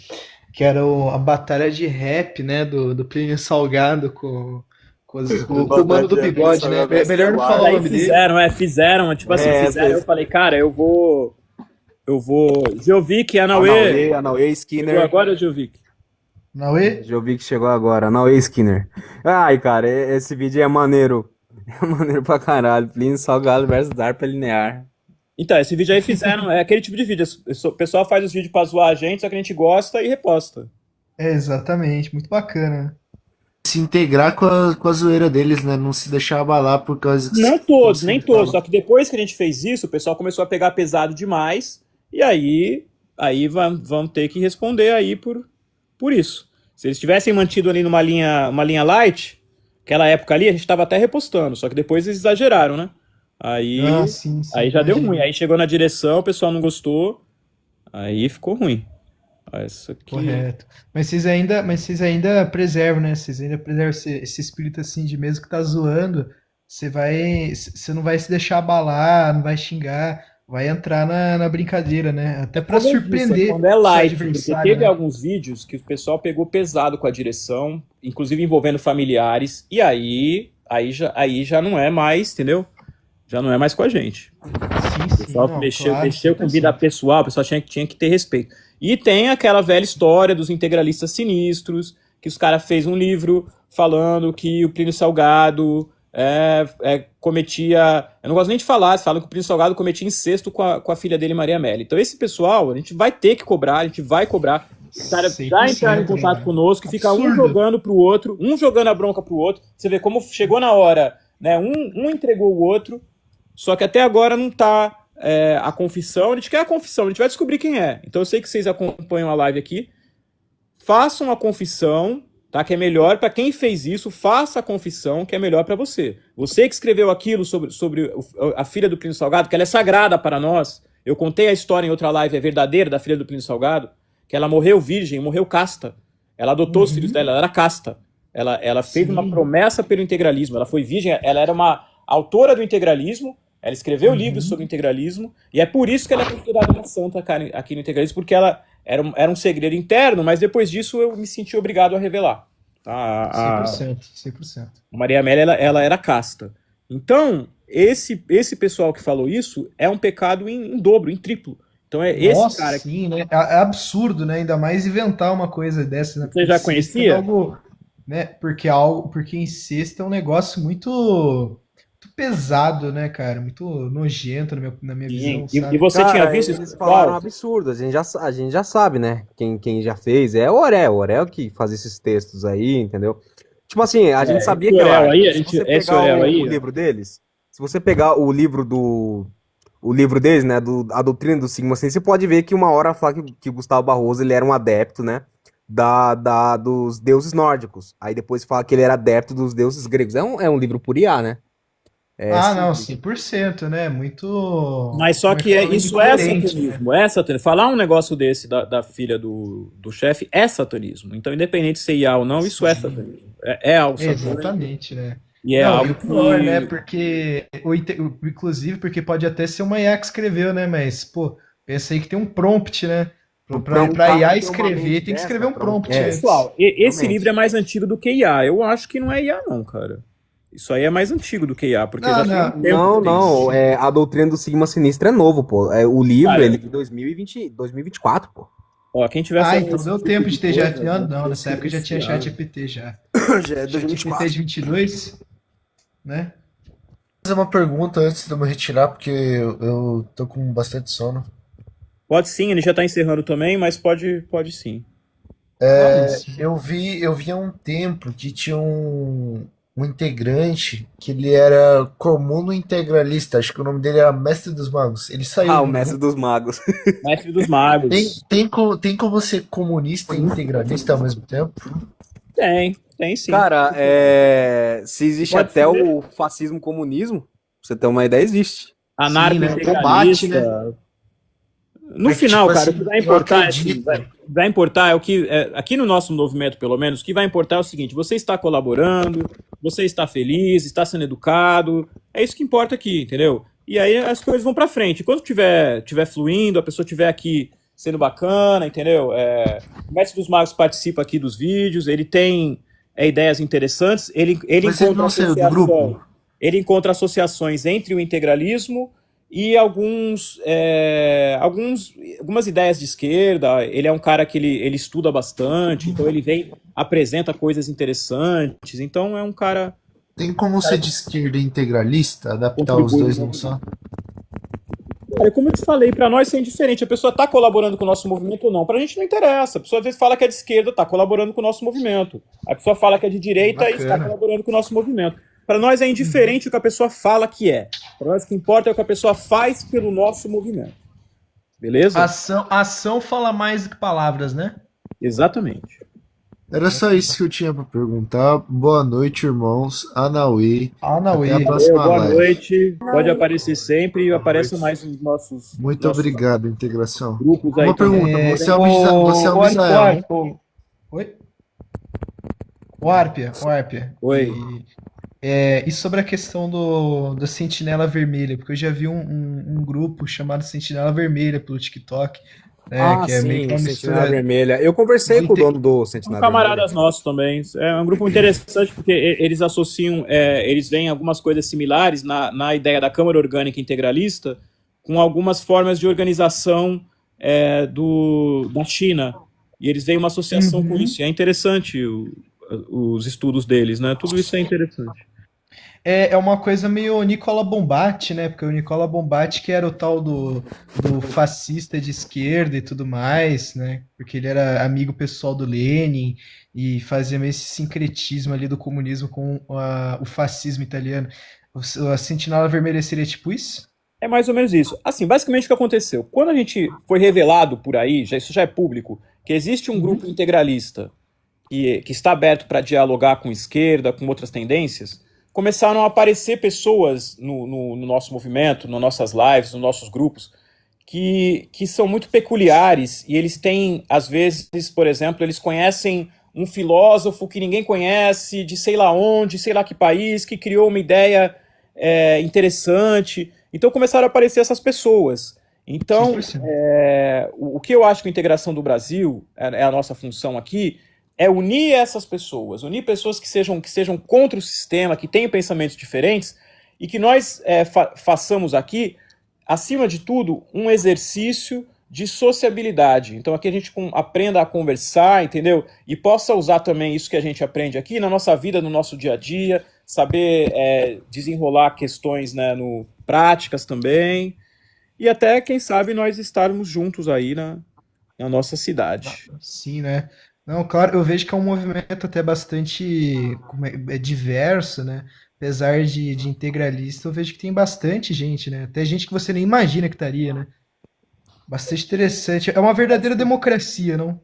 que era a batalha de rap, né? Do Plínio Salgado com o Mano do Bigode, né? Melhor não falar o Aí nome dele. fizeram, tipo assim, eu falei, cara, eu vou. Jovic, Anauê chegou Skinner. agora, Jovic? Nauê? Jovic chegou agora, Anauê Skinner. Ai, cara, esse vídeo é maneiro. É maneiro pra caralho. Plínio Salgado versus DARPA linear. Então, esse vídeo aí fizeram, é aquele tipo de vídeo. O pessoal faz os vídeos pra zoar a gente, só que a gente gosta e reposta. É, exatamente, muito bacana. Se integrar com a zoeira deles, né? Não se deixar abalar por causa Não que todos, você nem todos. fala. Só que depois que a gente fez isso, o pessoal começou a pegar pesado demais. E aí vão ter que responder aí por isso. Se eles tivessem mantido ali uma linha light, aquela época ali, a gente tava até repostando. Só que depois eles exageraram, né? Aí, Ah, sim, aí sim, já deu ruim. imagino. Aí chegou na direção, o pessoal não gostou. Aí ficou ruim. Ó, isso aqui. Correto. Mas vocês ainda preservam, né? Vocês ainda preservam esse espírito assim de mesmo que tá zoando, você não vai se deixar abalar, não vai xingar, vai entrar na brincadeira, né? Até pra Como eu disse, é surpreender quando é o seu light, porque adversário, teve né? alguns vídeos que o pessoal pegou pesado com a direção, inclusive envolvendo familiares, e aí já não é mais, entendeu? Já não é mais com a gente. Sim, O sim, pessoal não, mexeu, claro, mexeu com vida 100%. pessoal, o pessoal tinha que ter respeito. E tem aquela velha história dos integralistas sinistros, que os caras fez um livro falando que o Plínio Salgado cometia. Eu não gosto nem de falar, eles falam que o Plínio Salgado cometia incesto com a filha dele, Maria Amélia. Então, esse pessoal, a gente vai ter que cobrar, a gente vai cobrar. Os caras já entraram em 100%, contato né? conosco, fica um Absurdo. jogando pro outro, um jogando a bronca pro outro. Você vê como chegou na hora, né? Um entregou o outro. Só que até agora não tá a confissão. A gente quer a confissão, a gente vai descobrir quem é. Então eu sei que vocês acompanham a live aqui. Façam a confissão, tá? Que é melhor para quem fez isso. Faça a confissão, que é melhor para você. Você que escreveu aquilo sobre a filha do Plínio Salgado, que ela é sagrada para nós. Eu contei a história em outra live, é verdadeira, da filha do Plínio Salgado, que ela morreu virgem, morreu casta. Ela adotou os filhos dela, ela era casta. Ela fez uma Sim. promessa pelo integralismo. Ela foi virgem, ela era uma autora do integralismo. Ela escreveu livros sobre integralismo, e é por isso que ela é considerada uma santa aqui no integralismo, porque ela era um segredo interno, mas depois disso eu me senti obrigado a revelar. Tá? A 100%, 100%. Maria Amélia, ela era casta. Então, esse pessoal que falou isso é um pecado em dobro, em triplo. Então é esse Nossa, cara que sim, né? É absurdo, né? Ainda mais inventar uma coisa dessa, né? você já Porque incesto é conhecia. algo, né? Porque incesto é um negócio muito pesado, né, cara? Muito nojento na minha visão, E sabe? você tinha Cara, visto esse eles falaram um pessoal? absurdo, a gente já sabe, né? Quem já fez é o Orel que faz esses textos aí, entendeu? Tipo assim, a gente sabia Esse que Orel ela, aí, se você esse pegar Orel aí, o livro deles, se você pegar o livro deles, né, A Doutrina do Sigma Sim, você pode ver que uma hora fala que o Gustavo Barroso ele era um adepto, né, dos deuses nórdicos. Aí depois fala que ele era adepto dos deuses gregos. É um livro por IA, né? Não, 100%, né? Muito, mas só como é que que fala? isso é Incoerente, né? satanismo, é satanismo. Falar um negócio desse da filha do chefe é satanismo. Então, independente de ser IA ou não, isso é satanismo. É algo satânico. Exatamente, né? E é Não, e algo o pior, né? que. Porque, inclusive, porque pode até ser uma IA que escreveu, né? Mas, pô, pensei que tem um prompt, né? Pra IA escrever, tem que escrever um prompt antes. Pessoal, esse realmente. livro é mais antigo do que IA. Eu acho que não é IA, não, cara. Isso aí é mais antigo do que IA, porque Não, já tem não. um tempo Não, que tem não, isso. A Doutrina do Sigma Sinistra é novo, pô. O livro, Cara, ele é de 2024, pô. ó, quem tiver Então esse deu tipo tempo de ter já. coisa, Não, nessa época já tinha pesquisar. ChatGPT já. Já é ChatGPT de 22, né? Fazer uma pergunta antes de eu me retirar, porque eu tô com bastante sono. Pode sim, ele já tá encerrando também, mas pode sim. Eu vi há um tempo que tinha um integrante que ele era comuno integralista, acho que o nome dele era Mestre dos Magos. Ele saiu Ah, do o Mestre grupo. dos Magos. Mestre dos Magos. Tem como ser comunista e integralista ao mesmo tempo? Tem sim. Cara, se existe Pode até ser. o fascismo comunismo, pra você ter uma ideia, existe. Anarco-integralista. né? No É que, final, tipo cara, assim, o que vai eu importar é acredito. assim, vai importar é o que. Aqui no nosso movimento, pelo menos, o que vai importar é o seguinte: você está colaborando, você está feliz, está sendo educado. É isso que importa aqui, entendeu? E aí as coisas vão pra frente. Quando tiver fluindo, a pessoa estiver aqui sendo bacana, entendeu? O Mestre dos Magos participa aqui dos vídeos, ele tem ideias interessantes, ele Mas ele encontra não saiu do grupo? ele encontra associações entre o integralismo e algumas ideias de esquerda. Ele é um cara que ele estuda bastante, então ele apresenta coisas interessantes, então é um cara Tem como ser de esquerda integralista, adaptar os contribui dois muito. num só? Cara, como eu te falei, pra nós isso é indiferente. A pessoa tá colaborando com o nosso movimento ou não. Pra gente não interessa. A pessoa às vezes fala que é de esquerda, tá colaborando com o nosso movimento. A pessoa fala que é de direita e está Bacana. colaborando com o nosso movimento. Pra nós é indiferente o que a pessoa fala que é. Pra nós o que importa é o que a pessoa faz pelo nosso movimento. Beleza? Ação fala mais do que palavras, né? Exatamente. Era só isso que eu tinha pra perguntar. Boa noite, irmãos. Anauê. Anauê. Até a Valeu, próxima boa live. noite. Pode aparecer sempre e apareça mais nos nossos Muito obrigado, integração. grupos aí Uma também. pergunta, você é o Misael, né? Oi? O Arpia. Oi. E sobre a questão da Sentinela Vermelha, porque eu já vi um grupo chamado Sentinela Vermelha pelo TikTok, né, que é meio que uma o Sentinela mistura. Vermelha. Eu conversei com o dono do São Sentinela camaradas nossos também. É um grupo interessante porque eles associam, eles veem algumas coisas similares na ideia da Câmara Orgânica Integralista com algumas formas de organização da China. E eles veem uma associação com isso. E é interessante os estudos deles, né? Tudo isso é interessante. É uma coisa meio Nicola Bombatti, né? Porque o Nicola Bombatti que era o tal do fascista de esquerda e tudo mais, né? Porque ele era amigo pessoal do Lenin e fazia meio esse sincretismo ali do comunismo com o fascismo italiano. A Sentinela Vermelha seria tipo isso? É mais ou menos isso. Assim, basicamente o que aconteceu? Quando a gente foi revelado por aí, isso já é público, que existe um grupo integralista que está aberto para dialogar com esquerda, com outras tendências, começaram a aparecer pessoas no nosso movimento, nas nossas lives, nos nossos grupos, que são muito peculiares e eles têm, às vezes, por exemplo, eles conhecem um filósofo que ninguém conhece, de sei lá onde, sei lá que país, que criou uma ideia interessante. Então começaram a aparecer essas pessoas. Então, 100%. o que eu acho que a integração do Brasil, é a nossa função aqui, é unir essas pessoas, unir pessoas que sejam contra o sistema, que tenham pensamentos diferentes, e que nós façamos aqui, acima de tudo, um exercício de sociabilidade. Então aqui a gente aprenda a conversar, entendeu? E possa usar também isso que a gente aprende aqui na nossa vida, no nosso dia a dia, saber desenrolar questões, né, práticas também, e até, quem sabe, nós estarmos juntos aí na nossa cidade. Sim, né? Não, claro, eu vejo que é um movimento até bastante diverso, né? Apesar de integralista, eu vejo que tem bastante gente, né? Até gente que você nem imagina que estaria, né? Bastante interessante. É uma verdadeira democracia, não?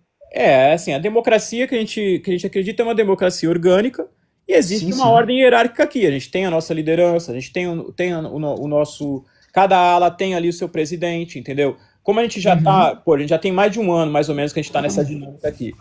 Assim, a democracia que a gente acredita é uma democracia orgânica e existe Sim, uma sim. ordem hierárquica aqui. A gente tem a nossa liderança, a gente tem o nosso... Cada ala tem ali o seu presidente, entendeu? Como a gente já a gente já tem mais de um ano, mais ou menos, que a gente tá nessa dinâmica aqui.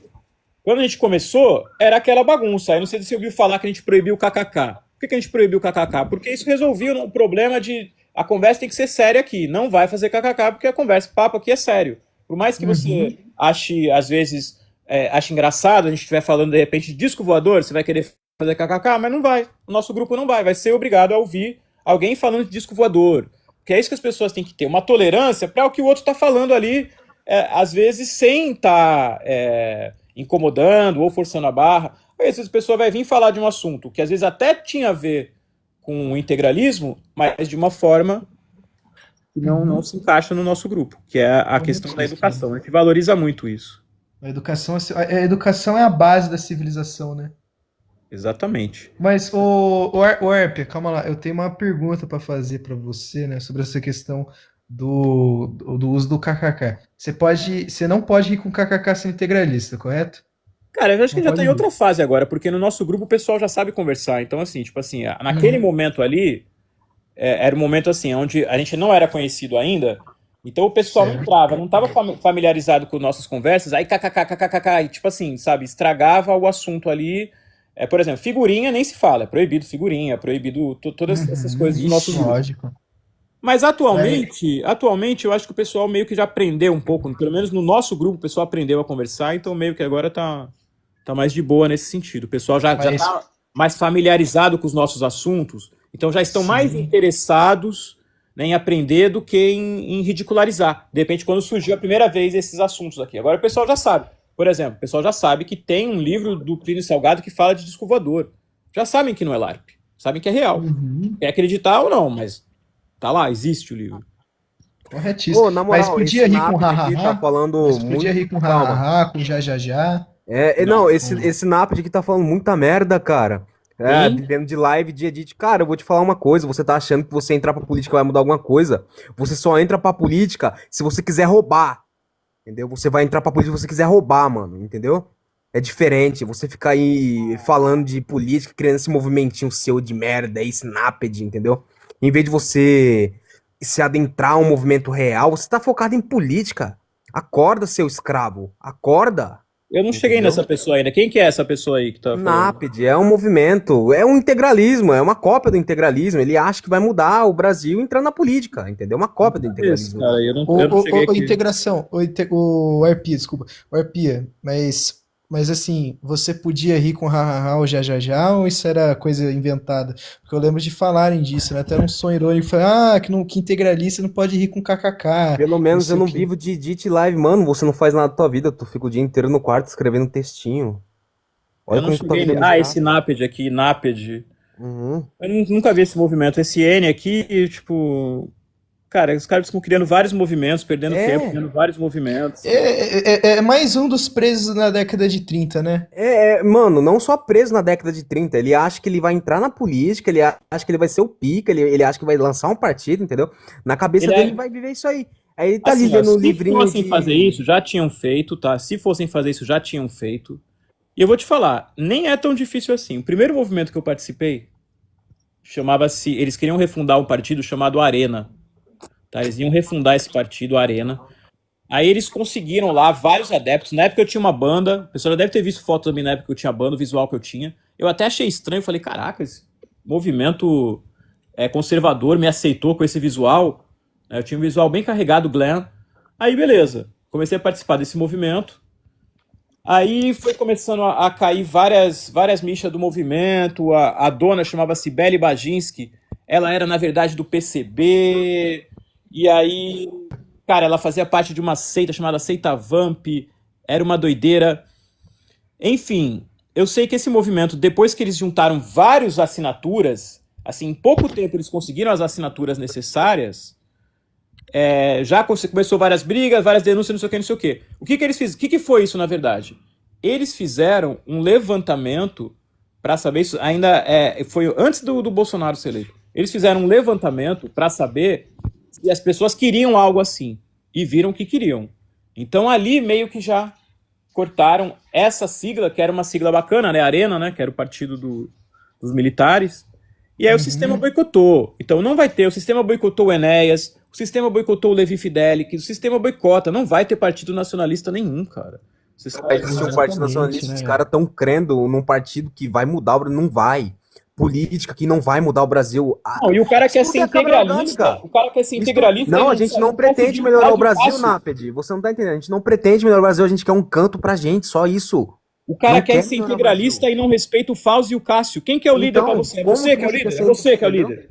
Quando a gente começou, era aquela bagunça. Aí não sei se você ouviu falar que a gente proibiu o kkk. Por que a gente proibiu o kkk? Porque isso resolvia o problema de... A conversa tem que ser séria aqui. Não vai fazer kkk porque a conversa, o papo aqui é sério. Por mais que você ache, às vezes, ache engraçado, a gente estiver falando, de repente, de disco voador, você vai querer fazer kkk, mas não vai. O nosso grupo não vai. Vai ser obrigado a ouvir alguém falando de disco voador. Porque é isso que as pessoas têm que ter. Uma tolerância para o que o outro está falando ali, às vezes, sem estar... incomodando ou forçando a barra. Aí, às vezes a pessoa vai vir falar de um assunto que às vezes até tinha a ver com o integralismo, mas de uma forma que não se encaixa no nosso grupo, que é a questão da educação. A gente valoriza muito isso. A educação é a base da civilização, né? Exatamente. Mas, o Arpia, calma lá, eu tenho uma pergunta para fazer para você, né, sobre essa questão do uso do kkk. Você não pode ir com kkk sendo integralista, correto? Cara, eu acho que Não já pode tá em ir. outra fase agora, porque no nosso grupo o pessoal já sabe conversar. Então, assim, naquele momento ali, era um momento assim, onde a gente não era conhecido ainda, então o pessoal não Certo. entrava, não estava familiarizado com nossas conversas, aí kkk, e tipo assim, sabe, estragava o assunto ali. Por exemplo, figurinha nem se fala, é proibido figurinha, é proibido todas essas coisas do nosso grupo. Lógico. Mas atualmente eu acho que o pessoal meio que já aprendeu um pouco, pelo menos no nosso grupo o pessoal aprendeu a conversar, então meio que agora tá mais de boa nesse sentido. O pessoal já tá mais familiarizado com os nossos assuntos, então já estão mais interessados, né, em aprender do que em ridicularizar. De repente, quando surgiu a primeira vez esses assuntos aqui. Agora o pessoal já sabe. Por exemplo, o pessoal já sabe que tem um livro do Plínio Salgado que fala de disco voador. Já sabem que não é LARP, sabem que é real. Quer acreditar ou não, mas tá lá, existe o livro. Corretíssimo. Ô, na Mas moral, podia esse rir com Napd aqui tá ha-ha-ha? falando Mas podia muito. rir com Calma. ha-ha-ha, com já-já-já? Não, Não, esse Napd aqui tá falando muita merda, cara. Quem? Dentro de live de edit. Cara, eu vou te falar uma coisa. Você tá achando que você entrar pra política vai mudar alguma coisa? Você só entra pra política se você quiser roubar. Entendeu? Você vai entrar pra política se você quiser roubar, mano. Entendeu? É diferente. Você ficar aí falando de política, criando esse movimentinho seu de merda, esse Napd, entendeu? Em vez de você se adentrar um movimento real, você tá focado em política. Acorda, seu escravo. Acorda. Eu não cheguei Entendeu? nessa pessoa ainda. Quem que é essa pessoa aí que tá falando? Napd é um movimento, é um integralismo, é uma cópia do integralismo. Ele acha que vai mudar o Brasil entrando na política, entendeu? Uma cópia do Isso, integralismo. cara, eu não cheguei aqui. Integração, o Arpia, desculpa. O Arpia, mas assim, você podia rir com ha-ha-ha ou já-já-já, ou isso era coisa inventada? Porque eu lembro de falarem disso, né? Até um som irônico, que integralista não pode rir com kkk, Pelo não menos sei eu o não quê. vivo de edit live, mano. Você não faz nada da tua vida, tu fica o dia inteiro no quarto escrevendo textinho. Olha Eu não como que tua cheguei. vida é Ah, miserável. esse Naped aqui, Naped. Uhum. Eu nunca vi esse movimento. Esse N aqui, tipo. Cara, os caras ficam criando vários movimentos, perdendo tempo, criando vários movimentos. É mais um dos presos na década de 30, né? Mano, não só preso na década de 30, ele acha que ele vai entrar na política, ele acha que ele vai ser o pica, ele acha que vai lançar um partido, entendeu? Na cabeça Ele dele vai viver isso aí. Aí ele tá Assim, ali ó, lendo um se livrinho fossem de... fazer isso, já tinham feito, tá? Se fossem fazer isso, já tinham feito. E eu vou te falar, nem é tão difícil assim. O primeiro movimento que eu participei chamava-se. Eles queriam refundar um partido chamado Arena. Tá? Eles iam refundar esse partido, Arena. Aí eles conseguiram lá vários adeptos. Na época eu tinha uma banda. O pessoal já deve ter visto fotos também na época que eu tinha banda, o visual que eu tinha. Eu até achei estranho. Falei, caraca, esse movimento conservador me aceitou com esse visual. Eu tinha um visual bem carregado, glam. Aí, beleza. Comecei a participar desse movimento. Aí foi começando a cair várias michas do movimento. A dona chamava-se Beli Baginski. Ela era, na verdade, do PCB. E aí, cara, ela fazia parte de uma seita chamada Seita Vamp. Era uma doideira. Enfim, eu sei que esse movimento, depois que eles juntaram várias assinaturas, assim, em pouco tempo eles conseguiram as assinaturas necessárias, já começou várias brigas, várias denúncias, não sei o que, não sei o que. O que eles fizeram? O que foi isso, na verdade? Eles fizeram um levantamento para saber isso, ainda foi antes do Bolsonaro ser eleito. Eles fizeram um levantamento para saber se as pessoas queriam algo assim, e viram que queriam. Então ali meio que já cortaram essa sigla, que era uma sigla bacana, né? Arena, né? Que era o partido dos militares. E aí o sistema boicotou. Então não vai ter. O sistema boicotou o Enéas, o sistema boicotou o Levi Fidelix, o sistema boicota. Não vai ter partido nacionalista nenhum, cara. Vocês Vai existir um partido nacionalista, os caras estão crendo num partido que vai mudar o Brasil. Não vai. Política que não vai mudar o Brasil. Não, e o cara quer ser Isso tudo é câmera integralista. orgânica. O cara quer ser integralista. Não, ele a gente sabe, não pretende conseguiu melhorar o rádio Brasil, fácil. Naped. Você não tá entendendo. A gente não pretende melhorar o Brasil, a gente quer um canto pra gente, só isso. O cara Não quer quer ser melhorar o integralista Brasil. e não respeita o Fausto e o Cássio. Quem que é o líder Então, pra você? É como você que é o que você líder? quer É você que é o entendeu? líder.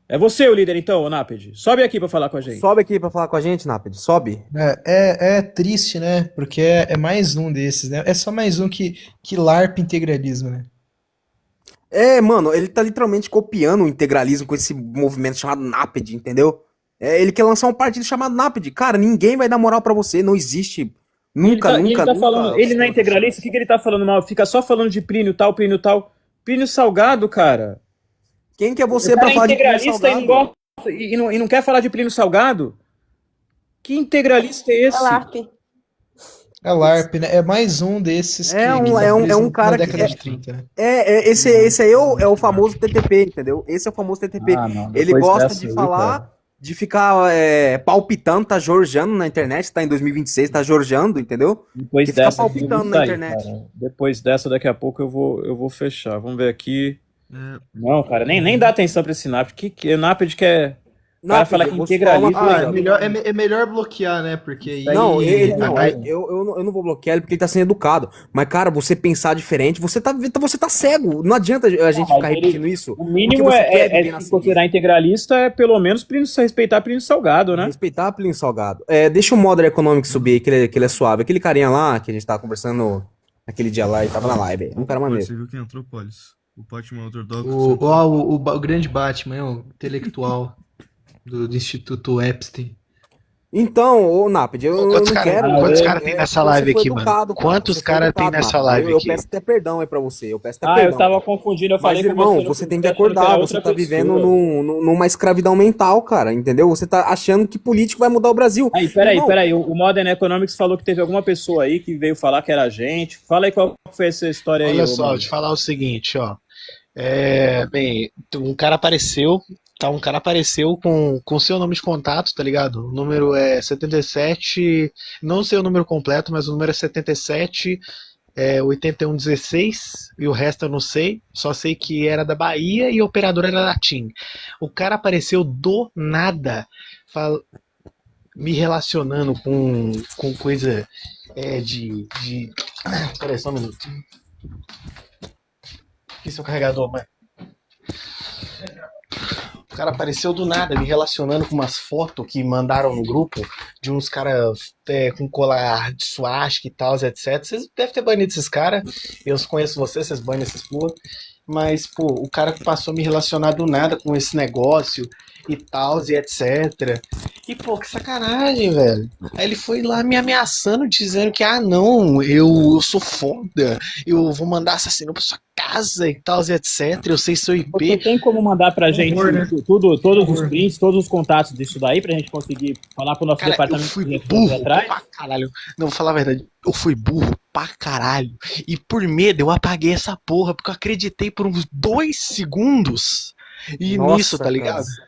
É você o líder, então, ô Naped. Sobe aqui pra falar com a gente. Sobe aqui pra falar com a gente, Naped. Sobe. É triste, né? Porque é mais um desses, né? É só mais um que larpa integralismo, né? Mano, ele tá literalmente copiando o integralismo com esse movimento chamado Naped, entendeu? Ele quer lançar um partido chamado Naped. Cara, ninguém vai dar moral pra você, não existe. Nunca, ele nunca, tá nunca. falando, ele não é integralista, o que ele tá falando mal? Fica só falando de Plínio tal, Plínio tal. Plínio Salgado, cara. Quem que é O você cara pra é falar de Plínio integralista e não Salgado? gosta e não quer falar de Plínio Salgado? Que integralista é esse? LARP. É LARP, né? É mais um desses que tá preso um cara na década que de 30, né? esse aí é o famoso TTP, entendeu? Esse é o famoso TTP. Ah, não, Ele depois gosta dessa de aí, falar, cara. de ficar palpitando, tá jorjando na internet, tá em 2026, tá jorjando, entendeu? Depois Que fica dessa, palpitando isso na aí, internet. cara. Depois dessa, daqui a pouco eu vou fechar. Vamos ver aqui. É, Não, cara, nem dá atenção pra esse Naped. Que Naped quer. O cara fala que eu vou te falar uma integralismo. coisa. É melhor bloquear, né? Porque aí... Não, aí- eu não vou bloquear ele porque ele tá sendo educado. Mas, cara, você pensar diferente, você tá cego. Não adianta a gente mas ficar repetindo isso. O mínimo porque você quer viver na se considerar integralista é pelo menos respeitar Plínio Salgado, né? Respeitar Plínio Salgado. Deixa o Modern Economic subir, que ele é suave. Aquele carinha lá, que a gente tava conversando naquele dia lá e tava na live. Um cara maneiro. você viu quem entrou, Polis? O Batman ortodoxo. O grande Batman, o intelectual do Instituto Epstein. Então, ô Nápede, eu Quantos não cara, quero. quantos eu- cara tem nessa Você live foi aqui, mano? educado, cara. Quantos Você foi cara tem educado, nessa Nápede. live Eu aqui? peço até perdão aí pra você. Eu peço até Ah, eu perdão. tava confundindo, eu falei Mas, com irmão, você no você tem que começo, achando que acordar. era Você outra tá vivendo pessoa. numa escravidão mental, cara. Entendeu? Você tá achando que político vai mudar o Brasil. Aí, Irmão, peraí, o Modern Economics falou que teve alguma pessoa aí que veio falar que era a gente. Fala aí qual foi essa história aí, Olha ô só, vou Modern. te falar o seguinte, ó. Bem, um cara apareceu, tá? Um cara apareceu com seu nome de contato, tá ligado? O número é 77, não sei o número completo, mas o número é 77, 8116, e o resto eu não sei, só sei que era da Bahia e o operador era da TIM. O cara apareceu do nada, me relacionando com coisa de. Peraí, só um minuto. Aqui seu carregador, mãe. O cara apareceu do nada, me relacionando com umas fotos que mandaram no grupo de uns caras com colar de suástica e tal, etc. Vocês devem ter banido esses caras. Eu conheço vocês banam esses porra. Mas, pô, o cara passou a me relacionar do nada com esse negócio e tal, e etc. E, pô, que sacanagem, velho. Aí ele foi lá me ameaçando, dizendo que, não, eu sou foda, eu vou mandar assassino pra sua casa e tal, e etc. Eu sei seu Você IP. tem como mandar pra gente Horror, né? todos os prints, todos os contatos disso daí, pra gente conseguir falar pro nosso Cara, eu departamento fui de defesa burro atrás? pra caralho. Não, vou falar a verdade. Eu fui burro pra caralho. E por medo eu apaguei essa porra, porque eu acreditei por uns 2 segundos. E Nossa, nisso, tá ligado? cara.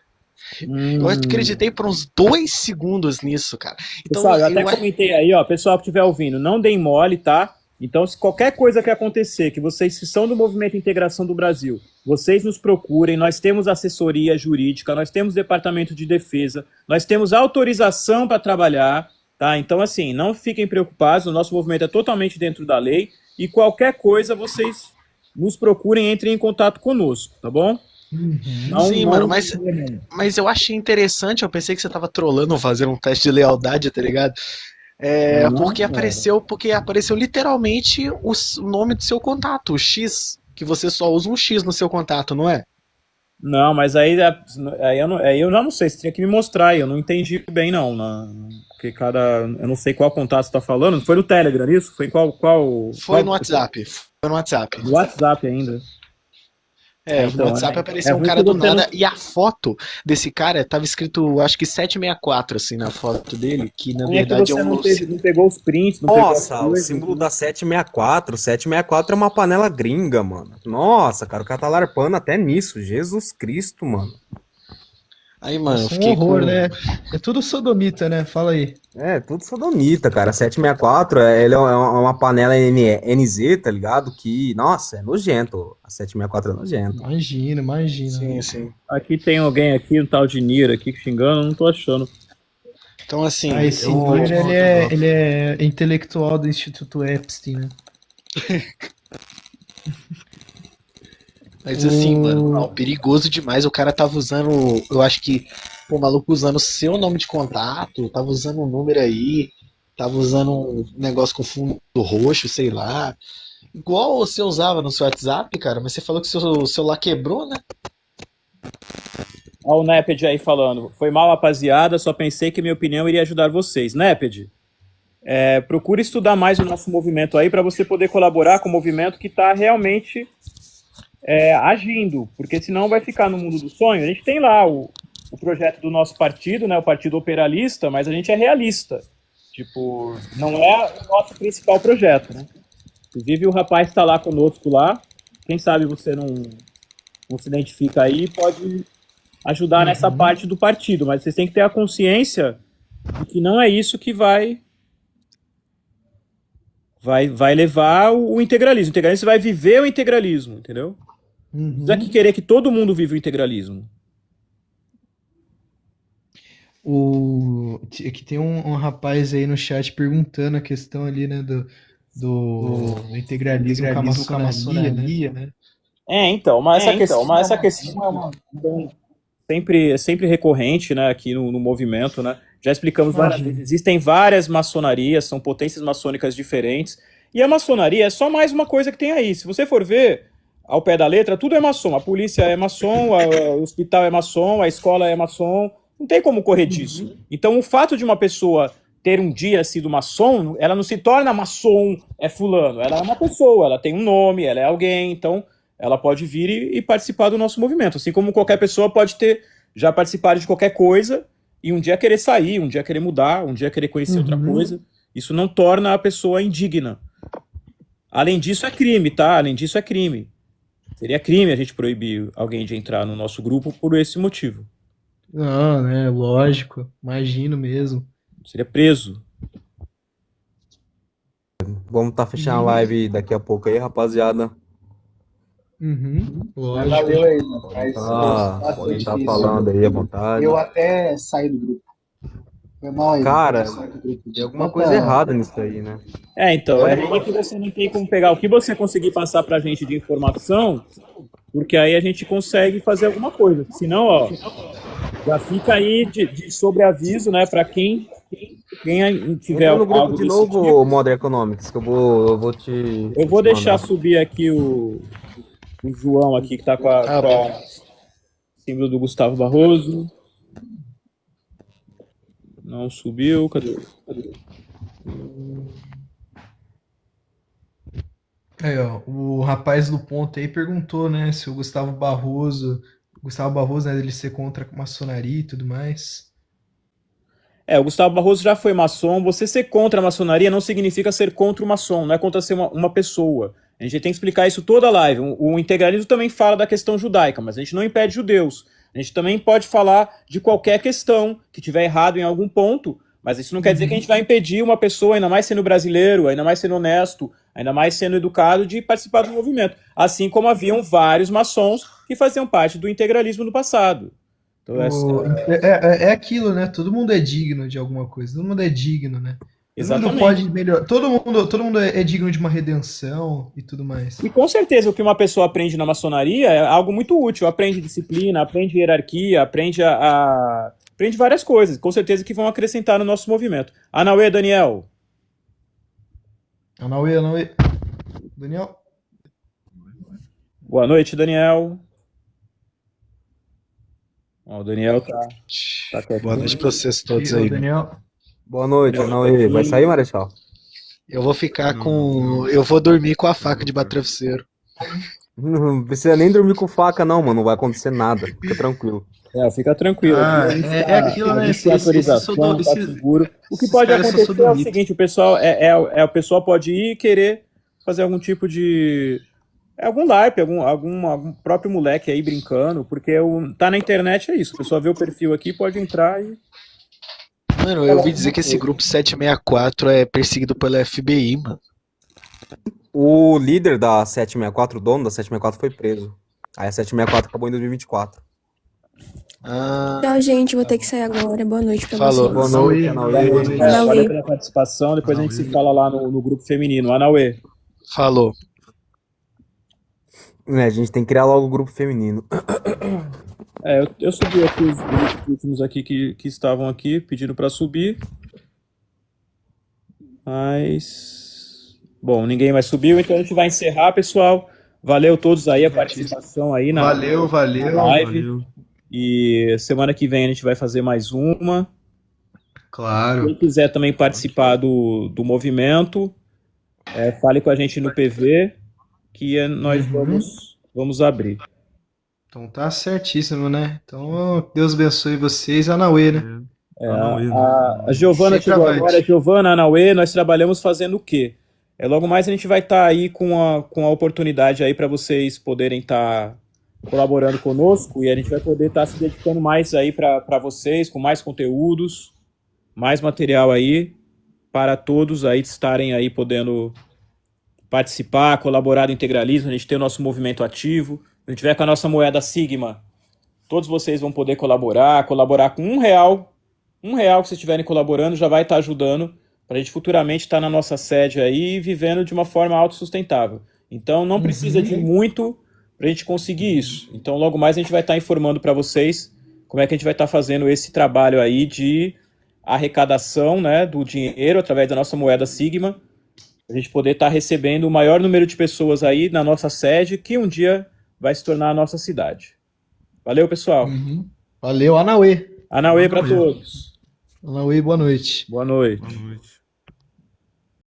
Eu acreditei por uns 2 segundos nisso, cara. Então, Pessoal, eu até eu comentei aí, ó, pessoal que estiver ouvindo, não deem mole, tá? Então, se qualquer coisa que acontecer, que vocês que são do Movimento Integração do Brasil, vocês nos procurem, nós temos assessoria jurídica, nós temos departamento de defesa, nós temos autorização para trabalhar, tá? Então, assim, não fiquem preocupados, o nosso movimento é totalmente dentro da lei e qualquer coisa vocês nos procurem, entrem em contato conosco, tá bom? Sim, mano, mas eu achei interessante, eu pensei que você tava trolando fazendo um teste de lealdade, tá ligado? Porque apareceu literalmente o nome do seu contato, o X, que você só usa um X no seu contato, não é? Não, mas aí eu já não sei, você tinha que me mostrar aí, eu não entendi bem não, porque eu não sei qual contato você tá falando, foi no Telegram isso? Foi em qual Foi no WhatsApp, foi no WhatsApp. No WhatsApp ainda. No WhatsApp apareceu um cara do nada e a foto desse cara tava escrito, acho que 764, assim, na foto dele, que na verdade você é um... não pegou os prints, não Nossa, pegou as o coisas, símbolo né? da 764. 764 é uma panela gringa, mano. Nossa, cara, o cara tá larpando até nisso. Jesus Cristo, mano. Aí, mano, eu Um fiquei horror, com... né? É tudo sodomita, né? Fala aí. É, tudo sodomita, cara. 764, ele é uma panela NZ, tá ligado? Que, nossa, é nojento. A 764 é nojento. Imagina. Sim, sim. Aqui tem alguém aqui, um tal de Nir aqui xingando, não tô achando. Então, assim, Esse Nir, ele é intelectual do Instituto Epstein, né? Mas assim, mano, não, perigoso demais. O cara tava usando, eu acho que, o maluco usando o seu nome de contato, tava usando um número aí, tava usando um negócio com fundo roxo, sei lá. Igual você usava no seu WhatsApp, cara, mas você falou que seu celular quebrou, né? Olha o Neped aí falando, foi mal rapaziada, só pensei que minha opinião iria ajudar vocês. Neped, procure estudar mais o nosso movimento aí para você poder colaborar com o movimento que está realmente agindo, porque senão vai ficar no mundo do sonho. A gente tem lá o projeto do nosso partido, né, o Partido Operalista, mas a gente é realista. Tipo, não é o nosso principal projeto, né? Inclusive o rapaz está lá conosco lá, quem sabe você não se identifica aí e pode ajudar nessa parte do partido, mas vocês têm que ter a consciência de que não é isso que vai levar o integralismo. O integralismo vai viver o integralismo, entendeu? Não é que querer que todo mundo viva o integralismo. Aqui tem um rapaz aí no chat perguntando a questão ali, né, do integralismo com a maçonaria, né? Então, mas essa questão é uma sempre recorrente, né, aqui no movimento, né? Já explicamos várias vezes. Existem várias maçonarias, são potências maçônicas diferentes, e a maçonaria é só mais uma coisa que tem aí. Se você for ver ao pé da letra, tudo é maçom. A polícia é maçom, o hospital é maçom, a escola é maçom, Não tem como correr disso. Então, o fato de uma pessoa ter um dia sido maçom, ela não se torna maçom, é fulano. Ela é uma pessoa, ela tem um nome, ela é alguém, então ela pode vir e participar do nosso movimento. Assim como qualquer pessoa pode ter já participado de qualquer coisa e um dia querer sair, um dia querer mudar, um dia querer conhecer outra coisa. Isso não torna a pessoa indigna. Além disso, é crime, tá? Além disso, é crime. Seria crime a gente proibir alguém de entrar no nosso grupo por esse motivo. Não, né? Lógico. Imagino mesmo. Seria preso. Vamos estar fechando a live daqui a pouco aí, rapaziada. Uhum. Mas Lógico. valeu aí, mano. Mas Pode estar difícil. falando aí à vontade. Eu até saí do grupo. Foi mal aí. Cara, eu saí do grupo. tem alguma coisa errada nisso aí, né? Então, é ruim que você não tem como pegar o que você conseguir passar pra gente de informação, porque aí a gente consegue fazer alguma coisa. Senão, ó, já fica aí de sobreaviso, né, pra quem tiver Entra no grupo algo de desse novo, tipo. Modern Economics, que eu vou te Eu vou deixar mandar. subir aqui o João aqui, que tá com a símbolo do Gustavo Barroso. Não subiu, cadê? Aí, ó, o rapaz do ponto aí perguntou, né, se o Gustavo Barroso, né, ele ser contra a maçonaria e tudo mais. O Gustavo Barroso já foi maçom. Você ser contra a maçonaria não significa ser contra o maçom, não é contra ser uma pessoa. A gente tem que explicar isso toda a live. O integralismo também fala da questão judaica, mas a gente não impede judeus. A gente também pode falar de qualquer questão que tiver errado em algum ponto, mas isso não quer dizer que a gente vai impedir uma pessoa, ainda mais sendo brasileiro, ainda mais sendo honesto, ainda mais sendo educado, de participar do movimento. Assim como haviam vários maçons que faziam parte do integralismo no passado. Então, É aquilo, né? Todo mundo é digno de alguma coisa. Todo mundo é digno, né? Todo mundo exatamente. pode melhorar. Todo mundo é digno de uma redenção e tudo mais. E com certeza o que uma pessoa aprende na maçonaria é algo muito útil. Aprende disciplina, aprende hierarquia, aprende aprende várias coisas. Com certeza que vão acrescentar no nosso movimento. Anauê, Daniel. Anauê. Daniel? Boa noite, Daniel. Ó, o Daniel tá quietinho. Boa noite pra vocês todos Ô, aí. Daniel. Boa noite, Anauê. Vai sair, Marechal? Eu vou ficar com. Eu vou dormir com a faca de bater travesseiro. Não precisa nem dormir com faca, não, mano. Não vai acontecer nada. Fica tranquilo. Fica tranquilo. Ah, Aqui a gente é aquilo, né? tem autorização, tá seguro. O que pode acontecer é o seguinte, o pessoal o pessoal pode ir e querer fazer algum tipo de algum LARP, algum próprio moleque aí brincando, porque tá na internet, é isso. O pessoal vê o perfil aqui, pode entrar e Mano, eu ouvi dizer que esse grupo 764 é perseguido pela FBI, mano. O líder da 764, o dono da 764, foi preso. Aí a 764 acabou em 2024. Tchau, gente, vou ter que sair agora. Boa noite pra Falou. vocês. Boa noite, Anauê. valeu pela participação. Depois a gente se fala lá no grupo feminino. Anauê. Falou. A gente tem que criar logo o grupo feminino. Eu subi aqui os últimos aqui que estavam aqui pedindo para subir, mas bom, ninguém mais subiu, então a gente vai encerrar, pessoal. Valeu todos aí a participação aí na Valeu. live. E semana que vem a gente vai fazer mais uma. Claro. Quem quiser também participar do movimento, fale com a gente no PV, que nós vamos abrir. Então tá certíssimo, né? Então, Deus abençoe vocês. Anauê, né? Anauê, né? A Giovana chegou Centroavante. agora. Giovana, Anauê, nós trabalhamos fazendo o quê? Logo mais a gente vai estar aí com a oportunidade aí para vocês poderem estar colaborando conosco e a gente vai poder estar se dedicando mais aí para vocês, com mais conteúdos, mais material aí, para todos aí estarem aí podendo participar, colaborar do integralismo, a gente tem o nosso movimento ativo. Se a gente tiver com a nossa moeda Sigma, todos vocês vão poder colaborar com R$1. R$1 que vocês estiverem colaborando já vai estar ajudando para a gente futuramente estar na nossa sede aí vivendo de uma forma autossustentável. Então não precisa de muito para a gente conseguir isso. Então logo mais a gente vai estar informando para vocês como é que a gente vai estar fazendo esse trabalho aí de arrecadação, né, do dinheiro através da nossa moeda Sigma, para a gente poder estar recebendo o maior número de pessoas aí na nossa sede, que um dia vai se tornar a nossa cidade. Valeu, pessoal. Valeu, Anauê. Anauê Manda para mesmo. todos. Lauê, boa noite. Boa noite. Boa noite.